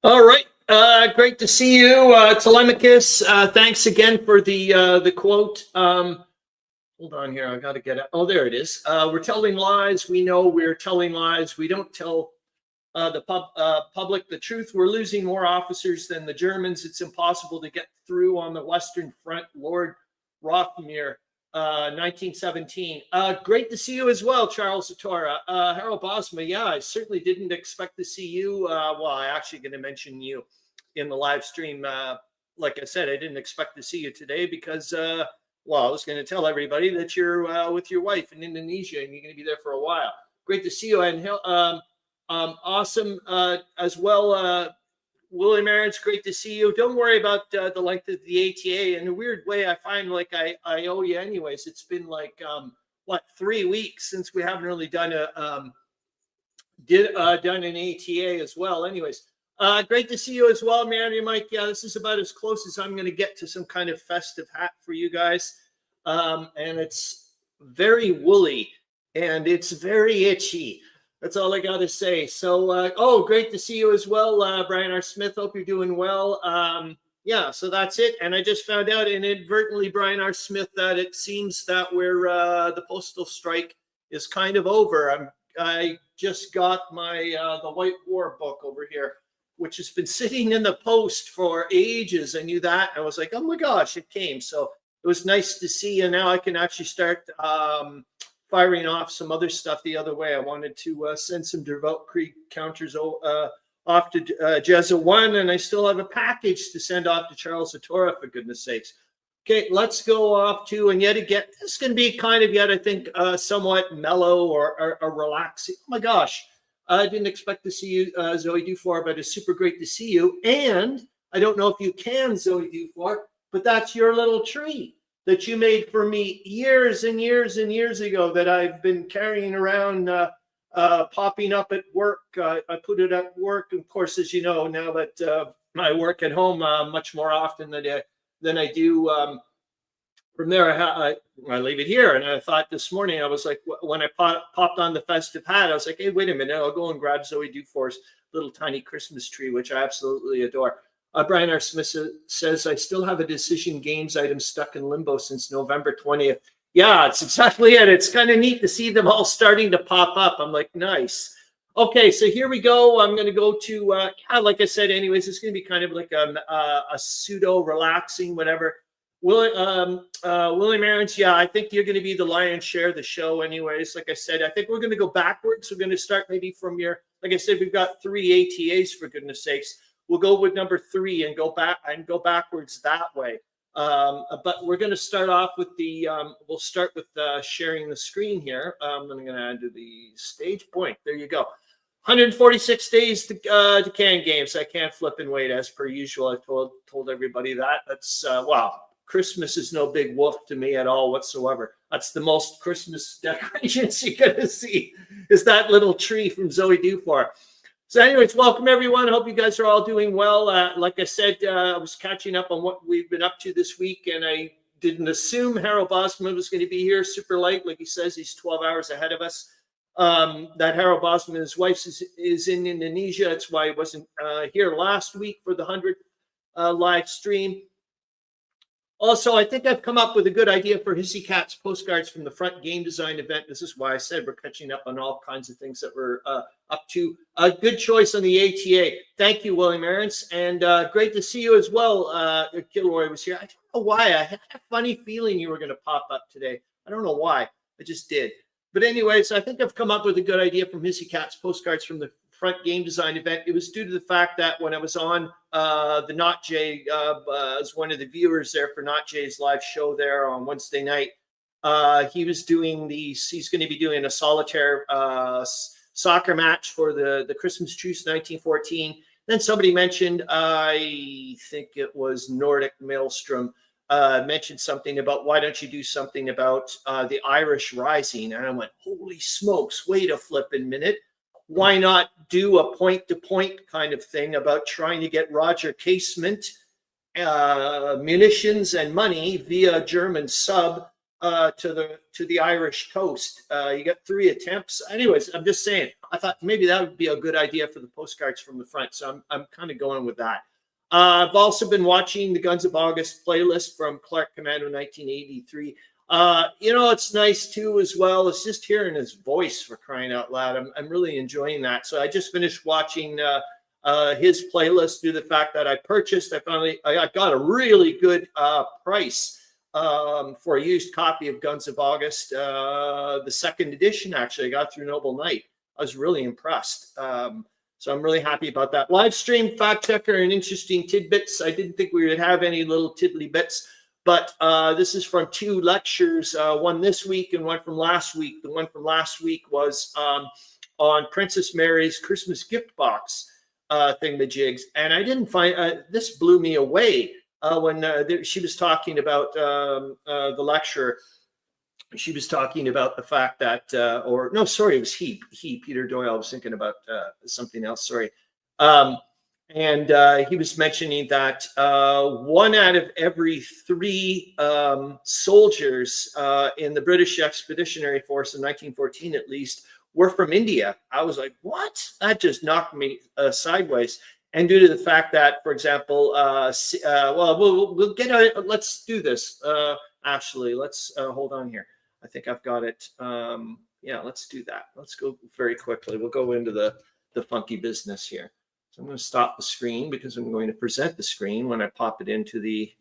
All right. Great to see you, Tolemykus. Thanks again for the quote. Hold on here. I got to get it. Oh, there it is. We're telling lies. We know we're telling lies. We don't tell the public the truth. We're losing more officers than the Germans. It's impossible to get through on the Western Front. Lord Rothamir, 1917. Great to see you as well, Charles Latora. Harro Bosma, yeah, I certainly didn't expect to see you. Well, I actually going to mention you in the live stream. Like I said, I didn't expect to see you today because, well, I was going to tell everybody that you're with your wife in Indonesia and you're going to be there for a while. Great to see you. And awesome as well. William Arends, great to see you. Don't worry about the length of the ATA. In a weird way, I find like I owe you anyways. It's been like, 3 weeks since we haven't really done done an ATA as well. Anyways, great to see you as well, Meandering Mike. Yeah, this is about as close as I'm going to get to some kind of festive hat for you guys. And it's very woolly and it's very itchy. That's all I got to say. So, great to see you as well, Brian R. Smith. Hope you're doing well. Yeah, so that's it. And I just found out inadvertently, Brian R. Smith, that it seems that the postal strike is kind of over. I just got my the White War book over here, which has been sitting in the post for ages. I knew that. I was like, oh my gosh, it came. So it was nice to see. And now I can actually start firing off some other stuff the other way. I wanted to send some Weltkrieg counters off to Jezza 1, and I still have a package to send off to Charles Latora, for goodness sakes. Okay, let's go off to, and yet again, this is going to be kind of yet, I think, somewhat mellow or relaxing. Oh my gosh, I didn't expect to see you, Zoe Dufour, but it's super great to see you. And I don't know if you can, Zoe Dufour, but that's your little tree that you made for me years and years and years ago that I've been carrying around, popping up at work. I put it at work. Of course, as you know, now that I work at home much more often than I do. From there, I leave it here. And I thought this morning, I was like, when I popped on the festive hat, I was like, hey, wait a minute. I'll go and grab Zoe Dufour's little tiny Christmas tree, which I absolutely adore. Brian R. Smith says, I still have a Decision Games item stuck in limbo since November 20th. Yeah, it's exactly it. It's kind of neat to see them all starting to pop up. I'm like, nice. Okay, so here we go. I'm going to go to, like I said, anyways, it's going to be kind of like a pseudo relaxing, whatever. William Arends, yeah, I think you're going to be the lion's share of the show anyways. Like I said, I think we're going to go backwards. We're going to start maybe from like I said, we've got 3 ATAs for goodness sakes. We'll go with number 3 and go backwards that way. But we're going to start off with we'll start with sharing the screen here. I'm going to add to the stage point. There you go. 146 days to Can Games. I can't flip and wait as per usual. I told everybody that. That's, wow. Christmas is no big woof to me at all whatsoever. That's the most Christmas decorations you're going to see is that little tree from Zoe Dufour. So anyways, welcome everyone. I hope you guys are all doing well. Like I said, I was catching up on what we've been up to this week, and I didn't assume Harro Bosma was going to be here super late. Like he says, he's 12 hours ahead of us. That Harro Bosma and his wife is in Indonesia. That's why he wasn't here last week for the 100th live stream. Also, I think I've come up with a good idea for Hissy Cat's postcards from the front game design event. This is why I said we're catching up on all kinds of things that we're up to. A good choice on the ATA. Thank you, William Arends. And great to see you as well. Kilroy was here. I don't know why. I had a funny feeling you were going to pop up today. I don't know why. I just did. But anyways, I think I've come up with a good idea from Hissy Cat's postcards from the front game design event. It was due to the fact that when I was on the Not Jay, as one of the viewers there for Not Jay's live show there on Wednesday night, he's going to be doing a solitaire soccer match for the Christmas Truce 1914. Then somebody mentioned, I think it was Nordic Maelstrom, mentioned something about why don't you do something about the Irish Rising? And I went, holy smokes, wait a flipping minute. Why not do a point-to-point kind of thing about trying to get Roger Casement munitions and money via German sub to the Irish coast. You got 3 attempts. Anyways, I'm just saying, I thought maybe that would be a good idea for the postcards from the front. So I'm kind of going with that. I've also been watching the Guns of August playlist from Clark Commando 1983. It's nice too, as well. It's just hearing his voice, for crying out loud. I'm really enjoying that. So I just finished watching his playlist due to the fact that I got a really good price for a used copy of Guns of August, the 2nd edition. Actually, I got through Noble Knight. I was really impressed. So I'm really happy about that. Live stream, fact checker, and interesting tidbits. I didn't think we would have any little tiddly bits, but this is from 2 lectures, one this week and one from last week. The one from last week was on Princess Mary's Christmas gift box thingamajigs, and I didn't find this blew me away when she was talking about the lecture. She was talking about the fact that, it was he, Peter Doyle. I was thinking about something else. Sorry. And he was mentioning that 1 out of every 3 soldiers in the British Expeditionary Force in 1914, at least, were from India. I was like, what? That just knocked me sideways. And due to the fact that, for example, we'll get let's do this. Actually, let's hold on here. I think I've got it. Yeah, let's do that. Let's go very quickly. We'll go into the funky business here. So I'm going to stop the screen because I'm going to present the screen when I pop it into the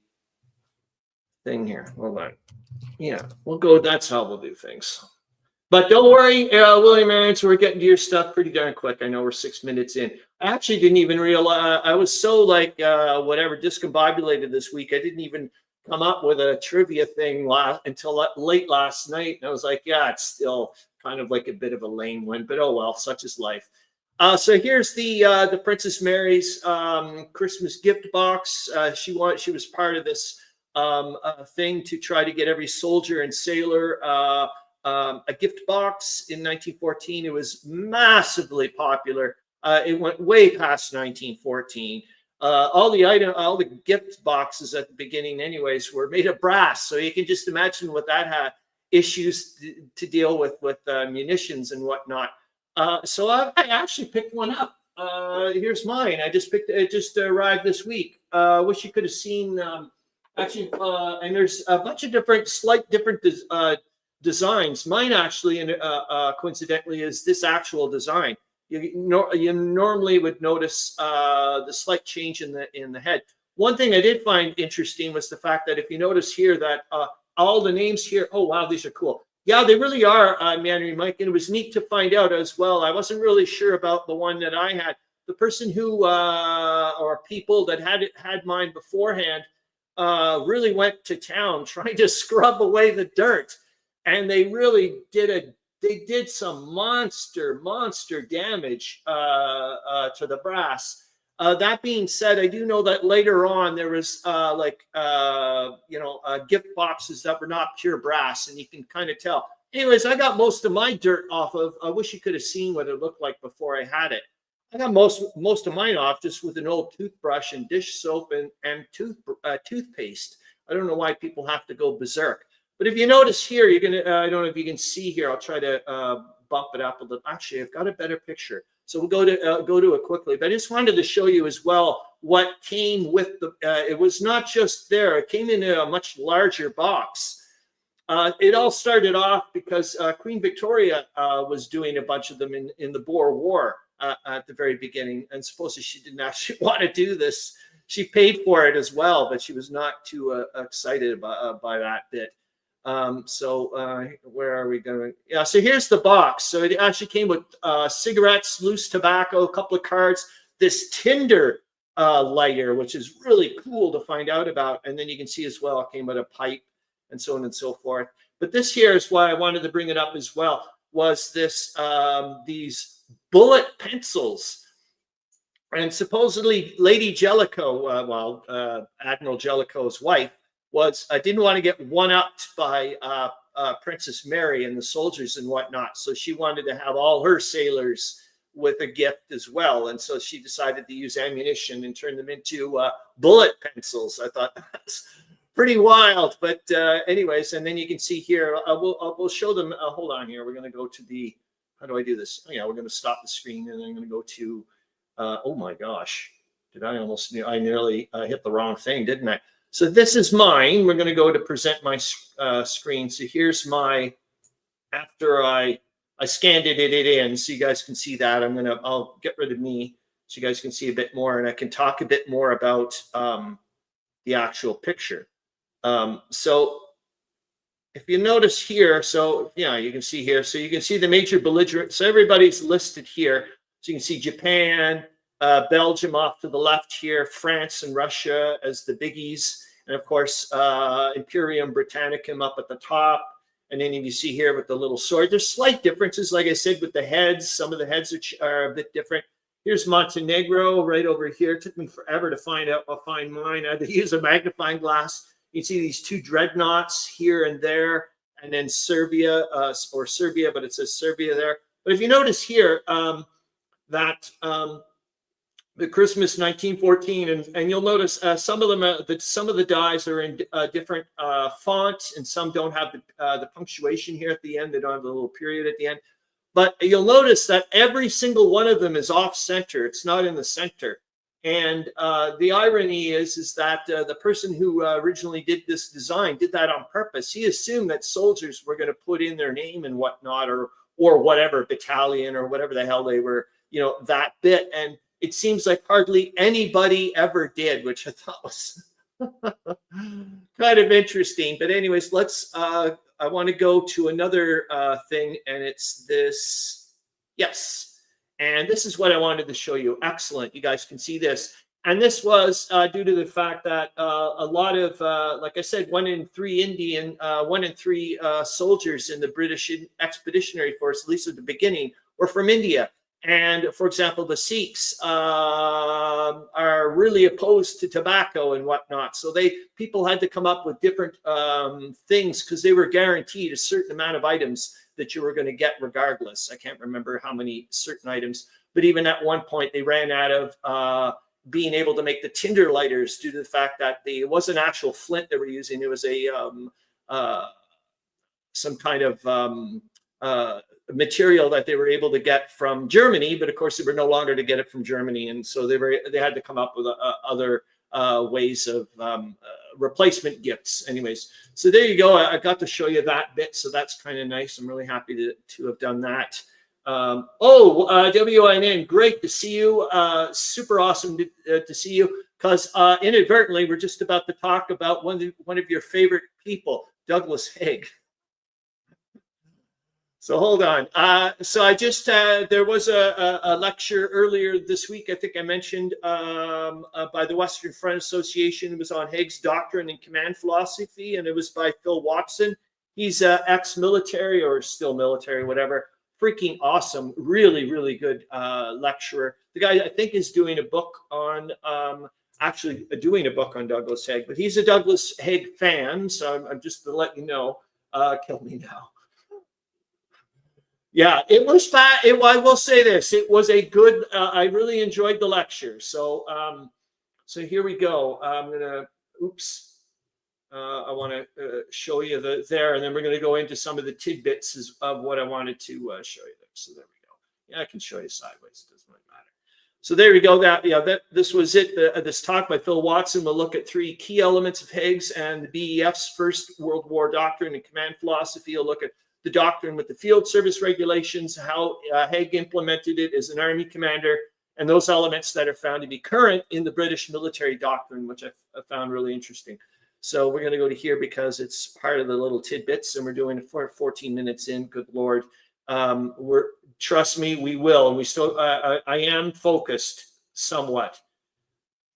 thing here. Hold on. Yeah, we'll go. That's how we'll do things. But don't worry, William Arends, we're getting to your stuff pretty darn quick. I know we're 6 minutes in. I actually didn't even realize, I was so discombobulated this week. I didn't even come up with a trivia thing until late last night. And I was like, yeah, it's still kind of like a bit of a lame one, but oh well, such is life. So here's the Princess Mary's Christmas gift box. She was part of this thing to try to get every soldier and sailor a gift box in 1914. It was massively popular. It went way past 1914. All the gift boxes at the beginning, anyways, were made of brass. So you can just imagine what that had issues to deal with munitions and whatnot. So I actually picked one up. Here's mine. It just arrived this week. Wish you could have seen. And there's a bunch of different designs. Mine actually, coincidentally, is this actual design. You normally would notice the slight change in the head. One thing I did find interesting was the fact that if you notice here that all the names here, oh wow, these are cool. Yeah, they really are, Meandering Mike, and it was neat to find out as well. I wasn't really sure about the one that I had. The person who, or people that had mine beforehand, really went to town trying to scrub away the dirt, and they really did some monster damage to the brass. That being said, I do know that later on there was gift boxes that were not pure brass, and you can kind of tell. Anyways, I got most of my dirt off of. I wish you could have seen what it looked like before I had it. I got most of mine off just with an old toothbrush and dish soap and toothpaste. I don't know why people have to go berserk. But if you notice here, you're gonna. I don't know if you can see here. I'll try to bump it up a little. Actually, I've got a better picture. So we'll go to it quickly. But I just wanted to show you as well what came with the. It was not just there. It came in a much larger box. It all started off because Queen Victoria was doing a bunch of them in the Boer War at the very beginning, and supposedly she didn't actually want to do this. She paid for it as well, but she was not too excited by that bit. Where are we going? Yeah, so here's the box. So it actually came with cigarettes, loose tobacco, a couple of cards, this tinder lighter, which is really cool to find out about. And then you can see as well, it came with a pipe and so on and so forth. But this here is why I wanted to bring it up as well, was this these bullet pencils. And supposedly Lady Jellicoe, Admiral Jellicoe's wife, didn't want to get one-upped by Princess Mary and the soldiers and whatnot. So she wanted to have all her sailors with a gift as well. And so she decided to use ammunition and turn them into bullet pencils. I thought that's pretty wild. But anyways, and then you can see here, we'll show them. Hold on here. We're going to go to the, how do I do this? Oh, yeah, we're going to stop the screen, and I'm going to go to, oh my gosh, I nearly hit the wrong thing, didn't I? So this is mine. We're going to go to present my screen. So here's my, after I scanned it in, so you guys can see that. I'll get rid of me so you guys can see a bit more, and I can talk a bit more about the actual picture. So if you notice here, so yeah, you can see here, so you can see the major belligerents. So everybody's listed here. So you can see Japan, Belgium off to the left here, France and Russia as the biggies, and of course Imperium Britannicum up at the top. And then you see here with the little sword, there's slight differences, like I said, with the heads. Some of the heads are a bit different. Here's Montenegro right over here. It took me forever to find mine. I had to use a magnifying glass. You can see these two dreadnoughts here and there, and then Serbia, or Serbia, but it says Serbia there. But if you notice here, that the Christmas 1914, and you'll notice some of them, some of the dies are in different fonts, and some don't have the punctuation here at the end. They don't have the little period at the end. But you'll notice that every single one of them is off center. It's not in the center. And the irony is that the person who originally did this design did that on purpose. He assumed that soldiers were going to put in their name and whatnot, or whatever battalion or whatever the hell they were, that bit. And it seems like hardly anybody ever did, which I thought was kind of interesting. But anyways, I want to go to another thing, and it's this. Yes. And this is what I wanted to show you. Excellent. You guys can see this. And this was due to the fact that a lot of, like I said, 1 in 3 soldiers in the British Expeditionary Force, at least at the beginning, were from India. And for example, the Sikhs are really opposed to tobacco and whatnot. So people had to come up with different things, because they were guaranteed a certain amount of items that you were going to get regardless. I can't remember how many certain items, but even at one point they ran out of being able to make the tinder lighters due to the fact that it wasn't actual flint they were using. It was some kind of material that they were able to get from Germany, but of course they were no longer to get it from Germany, and so they had to come up with other ways of replacement gifts. Anyways, so there you go. I got to show you that bit, so that's kind of nice. I'm really happy to have done that. WINN, great to see you. Super awesome to see you, because inadvertently we're just about to talk about one of your favorite people, Douglas Haig. So hold on. So I just, there was a lecture earlier this week, I think I mentioned, by the Western Front Association. It was on Haig's Doctrine and Command Philosophy, and it was by Phil Watson. He's ex-military, or still military, whatever. Freaking awesome. Really, really good lecturer. The guy, I think, is doing a book on, actually doing a book on Douglas Haig, but he's a Douglas Haig fan. So I'm just to let you know, kill me now. Yeah, it was fat. I will say this: it was a good. I really enjoyed the lecture. So, so here we go. I'm gonna. Oops. I want to show you there, and then we're going to go into some of the tidbits of what I wanted to show you there. So there we go. Yeah, I can show you sideways. It doesn't really matter. So there we go. This was it. This talk by Phil Watson will look at 3 key elements of Haig's and the BEF's First World War doctrine and command philosophy. He'll look at the doctrine with the field service regulations, how Haig implemented it as an army commander, and those elements that are found to be current in the British military doctrine, which I found really interesting. So we're going to go to here because it's part of the little tidbits, and we're doing it for 14 minutes in. Good Lord. Trust me, we will. And we still, I am focused somewhat.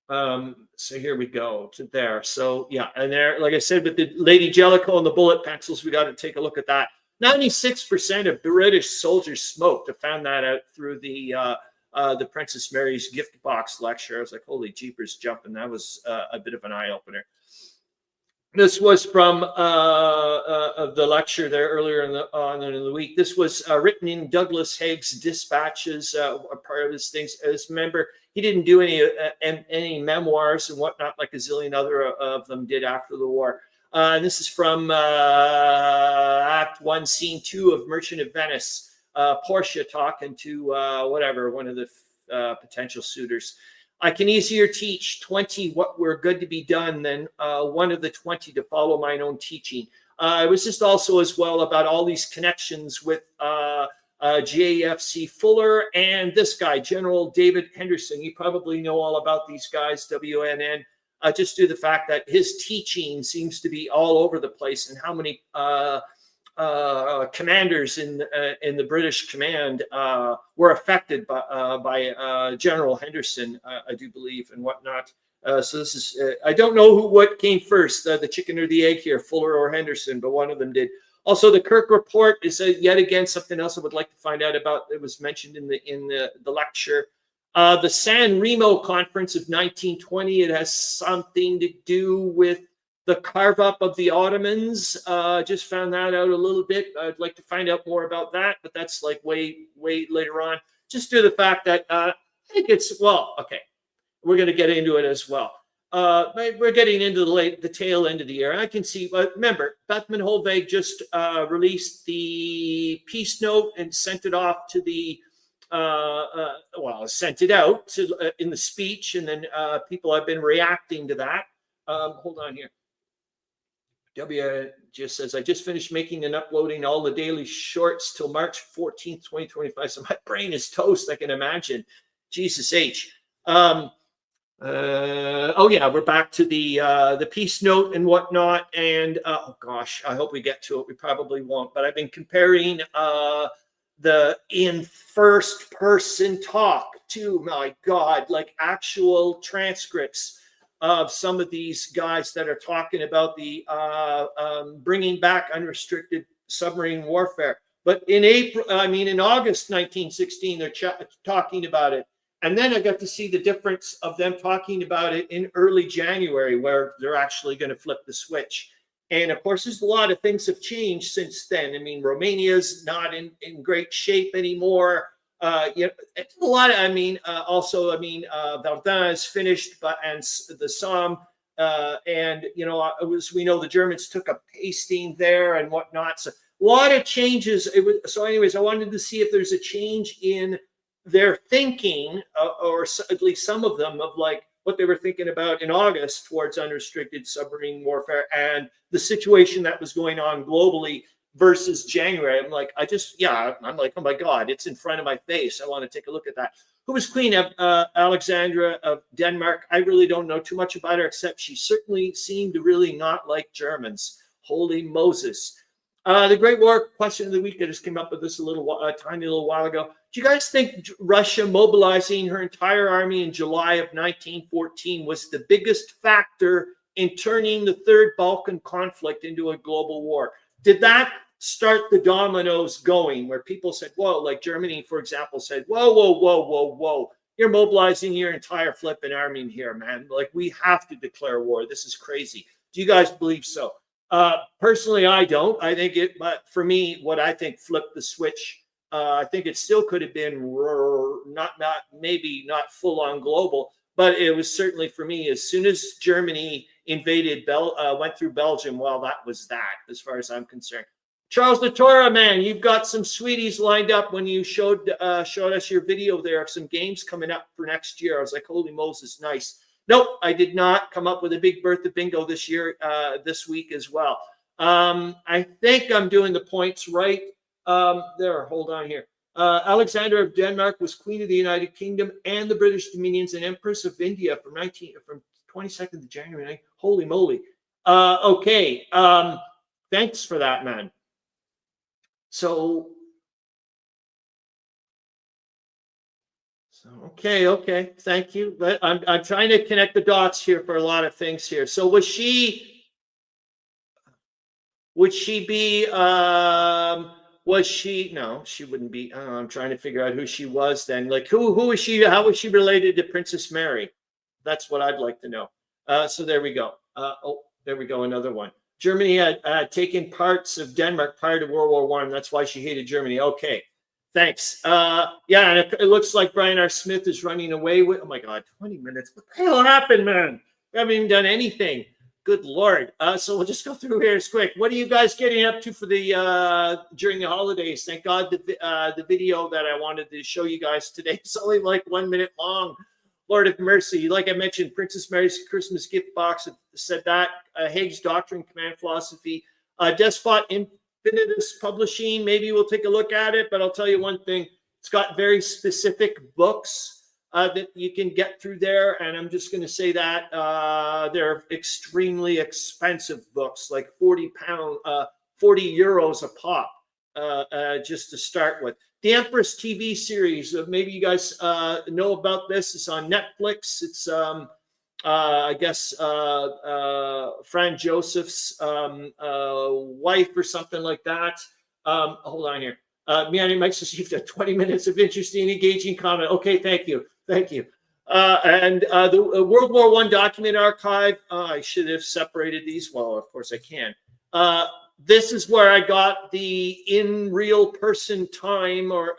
So here we go to there. So yeah, and there, like I said, with the Lady Jellicoe and the bullet pencils, we got to take a look at that. 96% of British soldiers smoked. I found that out through the Princess Mary's gift box lecture. I was like, holy jeepers jumping. That was a bit of an eye opener. This was from the lecture there earlier in the week. This was written in Douglas Haig's dispatches, part of his things. As remember, he didn't do any memoirs and whatnot like a zillion other of them did after the war. And this is from Act 1, Scene 2 of Merchant of Venice. Portia talking to whatever, one of the potential suitors. I can easier teach 20 what were good to be done than one of the 20 to follow mine own teaching. It was just also as well about all these connections with JFC Fuller and this guy, General David Henderson. You probably know all about these guys, WNN. Just due to the fact that his teaching seems to be all over the place, and how many commanders in the British command were affected by General Henderson, I do believe, and whatnot. So this is, I don't know what came first, the chicken or the egg here, Fuller or Henderson, but one of them did. Also, the Kirk report is yet again something else I would like to find out about. It was mentioned in the lecture. The San Remo Conference of 1920, it has something to do with the carve-up of the Ottomans. Just found that out a little bit. I'd like to find out more about that, but that's like way later on. Just due to the fact that I think it's, well, okay, we're going to get into it as well. We're getting into the tail end of the year. I can see, but remember, Bethmann Holweg just released the peace note and sent it off to the, sent it out to, in the speech, and then people have been reacting to that. Hold on here. W just says, I just finished making and uploading all the daily shorts till March 14th, 2025. So my brain is toast, I can imagine. Jesus H. Oh yeah, we're back to the peace note and whatnot. And oh gosh, I hope we get to it. We probably won't. But I've been comparing the in first person talk to, my God, like actual transcripts of some of these guys that are talking about the bringing back unrestricted submarine warfare. But in August 1916, they're talking about it. And then I got to see the difference of them talking about it in early January, where they're actually going to flip the switch. And of course, there's a lot of things have changed since then. I mean, Romania's not in great shape anymore. It's a lot of, Verdun is finished, but and the Somme, and we know the Germans took a pasting there and whatnot. So a lot of changes. So, anyways, I wanted to see if there's a change in their thinking, or at least some of them, of like what they were thinking about in August towards unrestricted submarine warfare and the situation that was going on globally versus January. I'm like, oh my God, it's in front of my face. I want to take a look at that. Who was Queen Alexandra of Denmark? I really don't know too much about her, except she certainly seemed to really not like Germans. Holy Moses. The Great War question of the week, I just came up with this a tiny little while ago. Do you guys think Russia mobilizing her entire army in July of 1914 was the biggest factor in turning the Third Balkan conflict into a global war? Did that start the dominoes going, where people said, whoa, like Germany, for example, said, whoa, you're mobilizing your entire flipping army here, man. Like, we have to declare war. This is crazy. Do you guys believe so? Personally, I don't. I think but for me, what I think flipped the switch, I think it still could have been maybe not full on global, but it was certainly, for me, as soon as Germany invaded, went through Belgium, well, that was that, as far as I'm concerned. Charles Latora, man, you've got some sweeties lined up when you showed us your video there of some games coming up for next year. I was like, holy Moses, nice. Nope, I did not come up with a big Bertha bingo this year, this week as well. I think I'm doing the points right. Hold on here. Alexandra of Denmark was Queen of the United Kingdom and the British Dominions and Empress of India from 22nd of January. Holy moly. Okay. Thanks for that, man. So okay. Thank you. But I'm trying to connect the dots here for a lot of things here. So would she be, no, she wouldn't be. I'm trying to figure out who she was then. Like, who is she? How was she related to Princess Mary? That's what I'd like to know. So there we go. There we go. Another one. Germany had taken parts of Denmark prior to World War I. That's why she hated Germany. Okay. Thanks. Yeah, and it looks like Brian R. Smith is running away with. Oh my God, 20 minutes. What the hell happened, man? We haven't even done anything. Good Lord. So we'll just go through here as quick. What are you guys getting up to for the during the holidays? Thank God the video that I wanted to show you guys today is only like 1 minute long. Lord of mercy. Like I mentioned, Princess Mary's Christmas gift box said that. Haig's Doctrine, Command Philosophy. Despot Infinitus Publishing. Maybe we'll take a look at it, but I'll tell you one thing. It's got very specific books that you can get through there. And I'm just going to say that they're extremely expensive books, like 40 euros a pop, just to start with. The Empress TV series, maybe you guys know about this. It's on Netflix. It's, I guess, Fran Joseph's wife or something like that. Hold on here. Meandering Mike's received 20 minutes of interesting, engaging comment. Okay, thank you. Thank you. And the World War I document archive. I should have separated these. Well, of course I can. This is where I got the in real person time or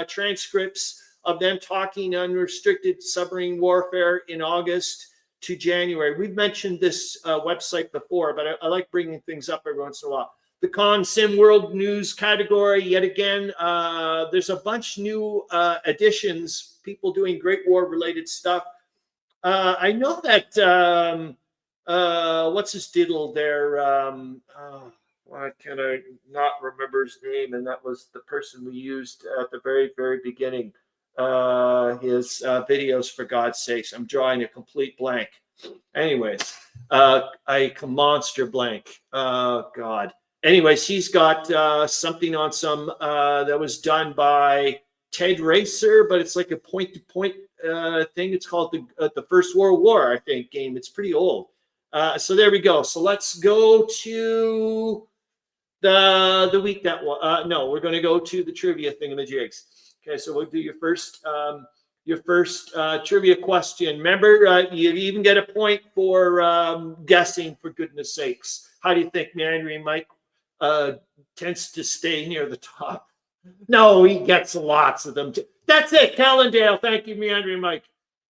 transcripts of them talking unrestricted submarine warfare in August to January. We've mentioned this website before, but I like bringing things up every once in a while. The Con Sim World News category, yet again, there's a bunch new additions, people doing Great War related stuff. I know that, what's his diddle there? Why can I not remember his name? And that was the person we used at the very, very beginning. His videos, for God's sakes. I'm drawing a complete blank. Anyways, a monster blank. God. Anyways, he's got something on some that was done by Ted Racer, but it's like a point-to-point thing. It's called the First World War, I think, game. It's pretty old. So there we go. So let's go to the week that was. No, we're going to go to the trivia thingamajigs. Okay, so we'll do your first trivia question. Remember, you even get a point for guessing, for goodness sakes. How do you think Meandering Mike tends to stay near the top? No, he gets lots of them. That's it, Callendale. Thank you, Meandering Mike.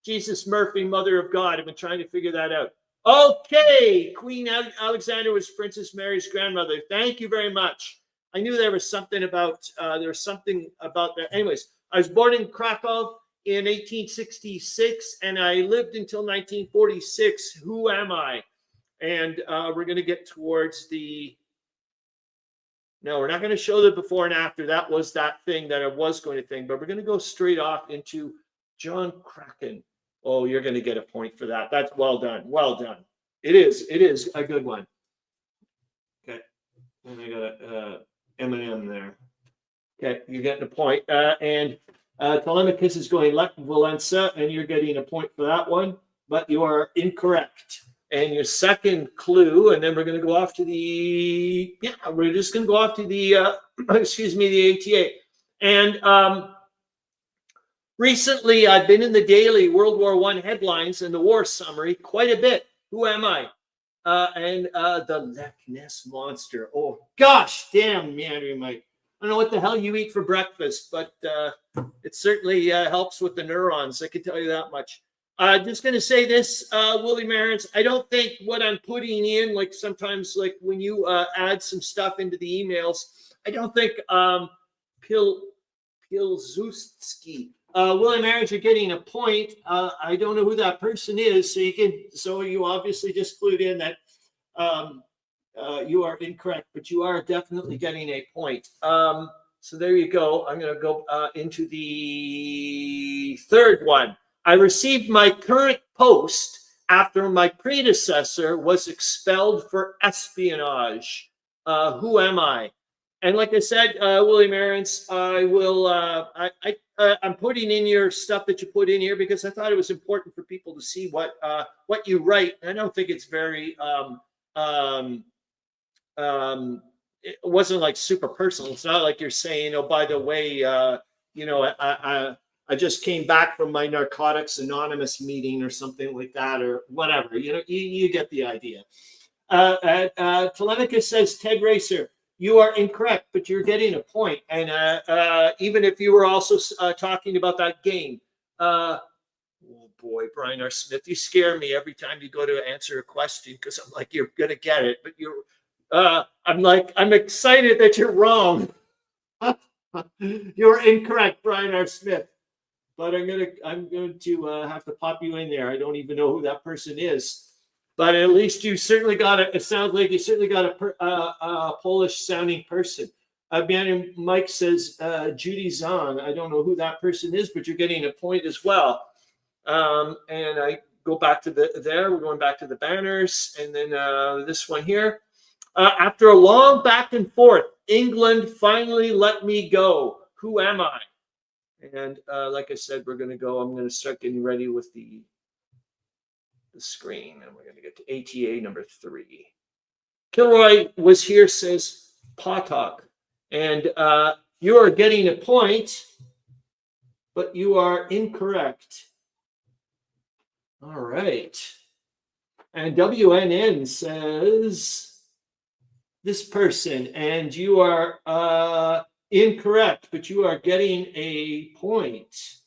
Jesus Murphy, Mother of God. I've been trying to figure that out. Okay, Queen Alexandra was Princess Mary's grandmother. Thank you very much. I knew there was something about that. Anyways, I was born in Krakow in 1866, and I lived until 1946. Who am I? And we're going to get towards the. No, we're not going to show the before and after. That was that thing that I was going to think, but we're going to go straight off into John Kraken. Oh, you're going to get a point for that. That's well done. Well done. It is a good one. Okay. And I got a M&M there. Okay, you're getting a point. And Tolemykus is going Lech Valenza, and you're getting a point for that one, but you are incorrect. And your second clue, and then we're going to go off to the, we're just going to go off to the, the ATA. And recently, I've been in the daily World War I headlines and the war summary quite a bit. Who am I? And the Loch Ness Monster. Oh, gosh, damn, Meandering Mike. I don't know what the hell you eat for breakfast, but it certainly helps with the neurons. I can tell you that much. Just going to say this, William Arends, I don't think what I'm putting in, like sometimes like when you add some stuff into the emails, I don't think Pilzewski. William Arends, you're getting a point. I don't know who that person is, so you obviously just clued in that you are incorrect, but you are definitely getting a point. So there you go. I'm going to go into the third one. I received my current post after my predecessor was expelled for espionage. Who am I? And like I said, William Arends, I will. I'm putting in your stuff that you put in here because I thought it was important for people to see what you write. I don't think it's very. It wasn't like super personal. It's not like you're saying, oh, by the way, I just came back from my Narcotics Anonymous meeting or something like that, or whatever. You get the idea. Tolemykus says, Ted Racer, You are incorrect, but you're getting a point. And even if you were also talking about that game, oh boy, Brian R. Smith, you scare me every time you go to answer a question because I'm like, you're gonna get it, but you're. I'm excited that you're wrong. You're incorrect, Brian R. Smith. But I'm going to have to pop you in there. I don't even know who that person is. But at least you certainly got it. It sounds like you certainly got a Polish-sounding person. Mike says Judy Zahn. I don't know who that person is, but you're getting a point as well. And I go back to we're going back to the banners, and then this one here. After a long back and forth, England finally let me go. Who am I? And like I said, I'm going to start getting ready with the screen, and we're going to get to ATA number 3. Kilroy was here, says Potok. And you are getting a point, but you are incorrect. All right. And WNN says this person, and you are incorrect, but you are getting a point.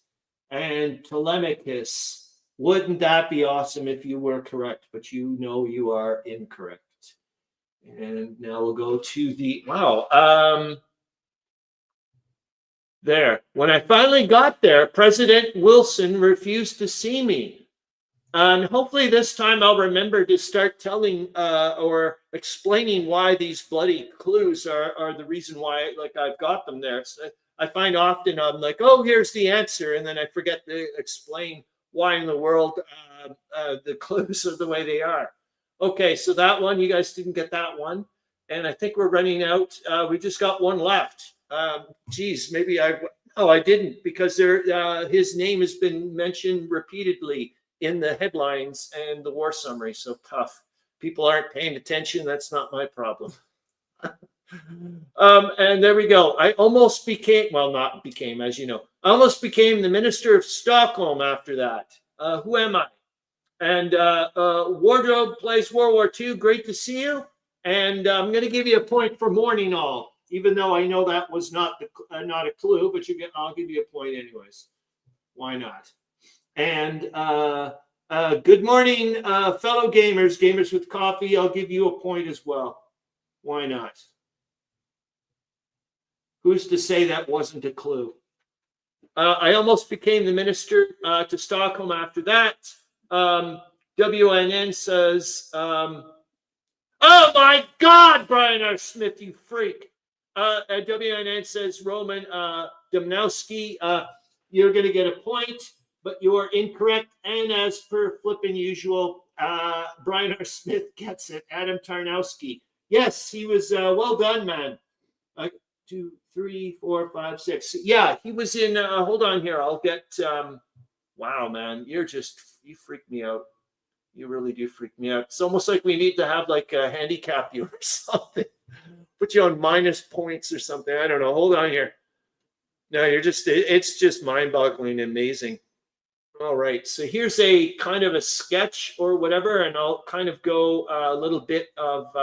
And Tolemykus, wouldn't that be awesome if you were correct? But you know you are incorrect. And now we'll go to the there. When I finally got there, President Wilson refused to see me. And hopefully this time I'll remember to start telling or explaining why these bloody clues are the reason why I've got them there. So I find often I'm like, oh, here's the answer. And then I forget to explain why in the world the clues are the way they are. Okay, so that one, you guys didn't get that one. And I think we're running out. We just got one left. Geez, maybe I didn't, because his name has been mentioned repeatedly in the headlines and the war summary. So tough. People aren't paying attention. That's not my problem. And there we go. I almost became, as you know, I almost became the Minister of Stockholm after that. Who am I? And Wardrobe plays World War II. Great to see you. And I'm going to give you a point for morning all, even though I know that was not a clue, but I'll give you a point anyways. Why not? And good morning, fellow gamers with coffee. I'll give you a point as well. Why not? Who's to say that wasn't a clue? I almost became the minister to Stockholm after that. WNN says, oh my God, Brian R. Smith, you freak. WNN says, Roman Domnowski, you're going to get a point, but you are incorrect. And as per flipping usual, Brian R. Smith gets it. Adam Tarnowski. Yes, he was well done, man. 2, 3, 4, 5, 6. Yeah, he was in. Hold on here. I'll get. Wow, man, you freak me out. You really do freak me out. It's almost like we need to have handicap you or something. Put you on minus points or something. I don't know. Hold on here. No, it's just mind-boggling, amazing. All right, so here's a kind of a sketch or whatever, and I'll kind of go a little bit of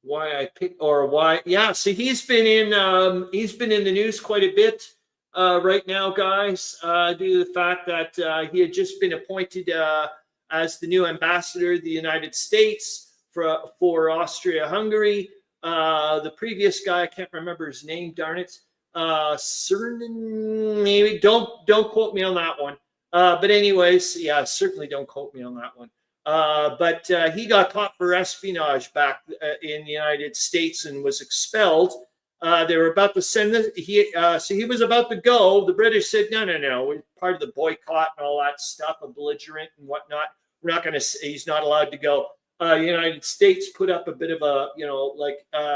why I picked or why. Yeah, so he's been in the news quite a bit right now, guys, due to the fact that he had just been appointed as the new ambassador of the United States for Austria-Hungary. The previous guy, I can't remember his name, darn it. Cernan, maybe don't quote me on that one. But anyways, yeah, certainly don't quote me on that one. But he got caught for espionage back in the United States and was expelled. They were about to send so he was about to go. The British said, no, we're part of the boycott and all that stuff, a belligerent and whatnot. We're not going to. He's not allowed to go. The United States put up a bit of a,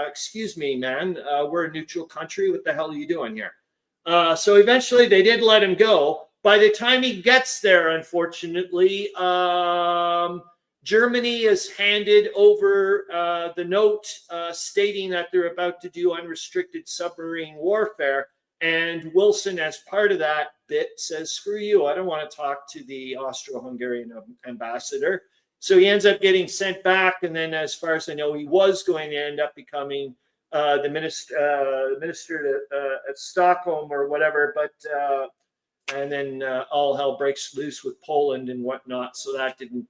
excuse me, man, we're a neutral country. What the hell are you doing here? So eventually they did let him go. By the time he gets there, unfortunately, Germany has handed over the note stating that they're about to do unrestricted submarine warfare. And Wilson, as part of that bit, says, screw you. I don't want to talk to the Austro-Hungarian ambassador. So he ends up getting sent back, and then, as far as I know, he was going to end up becoming the minister at Stockholm or whatever. But and then all hell breaks loose with Poland and whatnot. So that didn't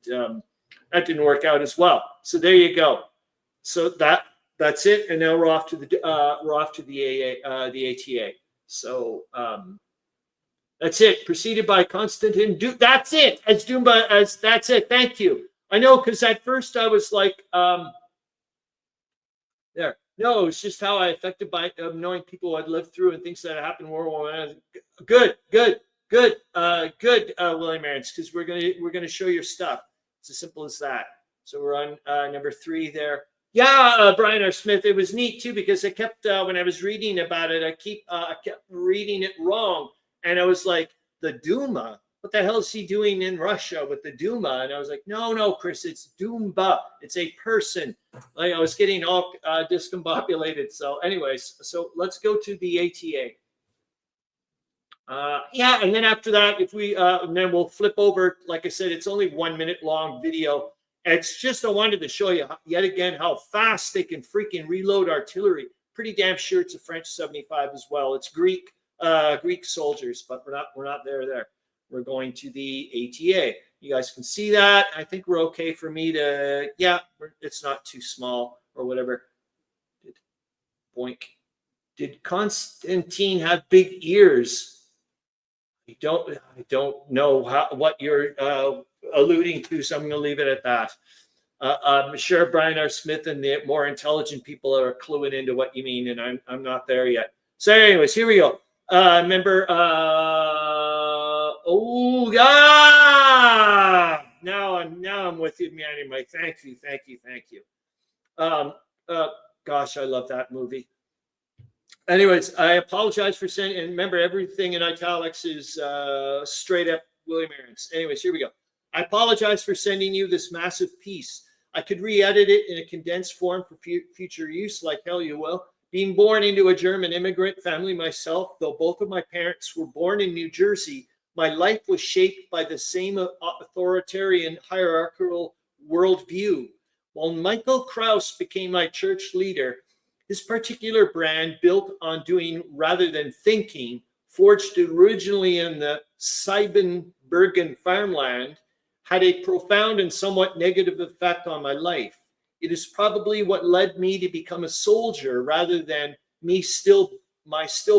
work out as well. So there you go. So that's it. And now we're off to the ATA. So that's it. Preceded by Konstantin. That's it. That's it. Thank you. I know, because at first I was like, there. No, it's just how I affected by knowing people I'd lived through and things that happened in World War I. Good, William Arends, because we're gonna show your stuff. It's as simple as that. So we're on number 3 there. Yeah, Brian R. Smith. It was neat too, because I kept when I was reading about it, I kept reading it wrong, and I was like, the Duma. What the hell is he doing in Russia with the Duma? And I was like, no, Chris, it's Dumba. It's a person. Like, I was getting all discombobulated. So anyways, so let's go to the ATA. Yeah, and then after that, if we and then we'll flip over. Like I said, it's only 1 minute long video. It's just I wanted to show you yet again how fast they can freaking reload artillery. Pretty damn sure it's a French 75 as well. It's Greek soldiers, but we're not there. We're going to the ATA. You guys can see that. I think we're okay for me to, yeah, it's not too small or whatever. Did Constantine have big ears? I don't know what you're alluding to, so I'm going to leave it at that. I'm sure Brian R. Smith and the more intelligent people are cluing into what you mean, and I'm not there yet. So anyways, here we go. Remember, now I'm with you, Meandering Mike. Thank you. Gosh, I love that movie. Anyways, I apologize for sending, and remember, everything in italics is straight up William Arends. Anyways, here we go. I apologize for sending you this massive piece. I could re-edit it in a condensed form for future use, like hell you will. Being born into a German immigrant family myself, though both of my parents were born in New Jersey, my life was shaped by the same authoritarian hierarchical worldview. While Michael Krauss became my church leader, his particular brand, built on doing rather than thinking, forged originally in the Siebenbergen farmland, had a profound and somewhat negative effect on my life. It is probably what led me to become a soldier rather than my still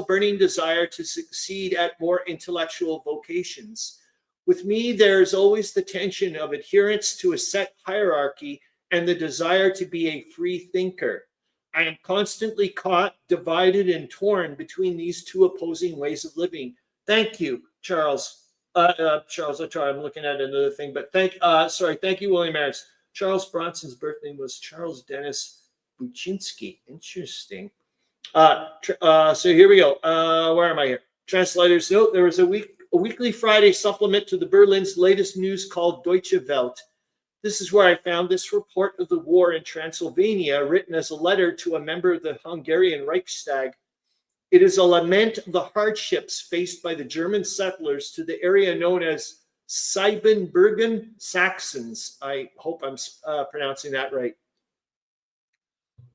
burning desire to succeed at more intellectual vocations. With me, there is always the tension of adherence to a set hierarchy and the desire to be a free thinker. I am constantly caught, divided, and torn between these two opposing ways of living. Thank you, Charles. Charles, I'm looking at another thing, but thank you, William Arends. Charles Bronson's birth name was Charles Dennis Buczynski. Interesting. So here we go. Where am I here? Translators note, there was a weekly Friday supplement to the Berlin's latest news called Deutsche Welt. This is where I found this report of the war in Transylvania, written as a letter to a member of the Hungarian Reichstag. It is a lament of the hardships faced by the German settlers to the area known as Siebenbergen Saxons. I hope I'm pronouncing that right.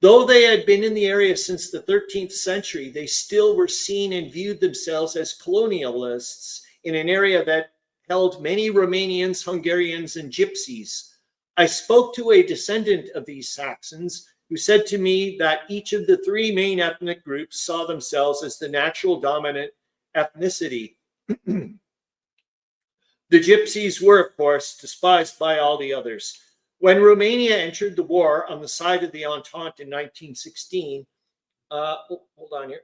Though they had been in the area since the 13th century, they still were seen and viewed themselves as colonialists in an area that held many Romanians, Hungarians, and Gypsies. I spoke to a descendant of these Saxons who said to me that each of the three main ethnic groups saw themselves as the natural dominant ethnicity. The Gypsies were, of course, despised by all the others. When Romania entered the war on the side of the Entente in 1916, hold on here,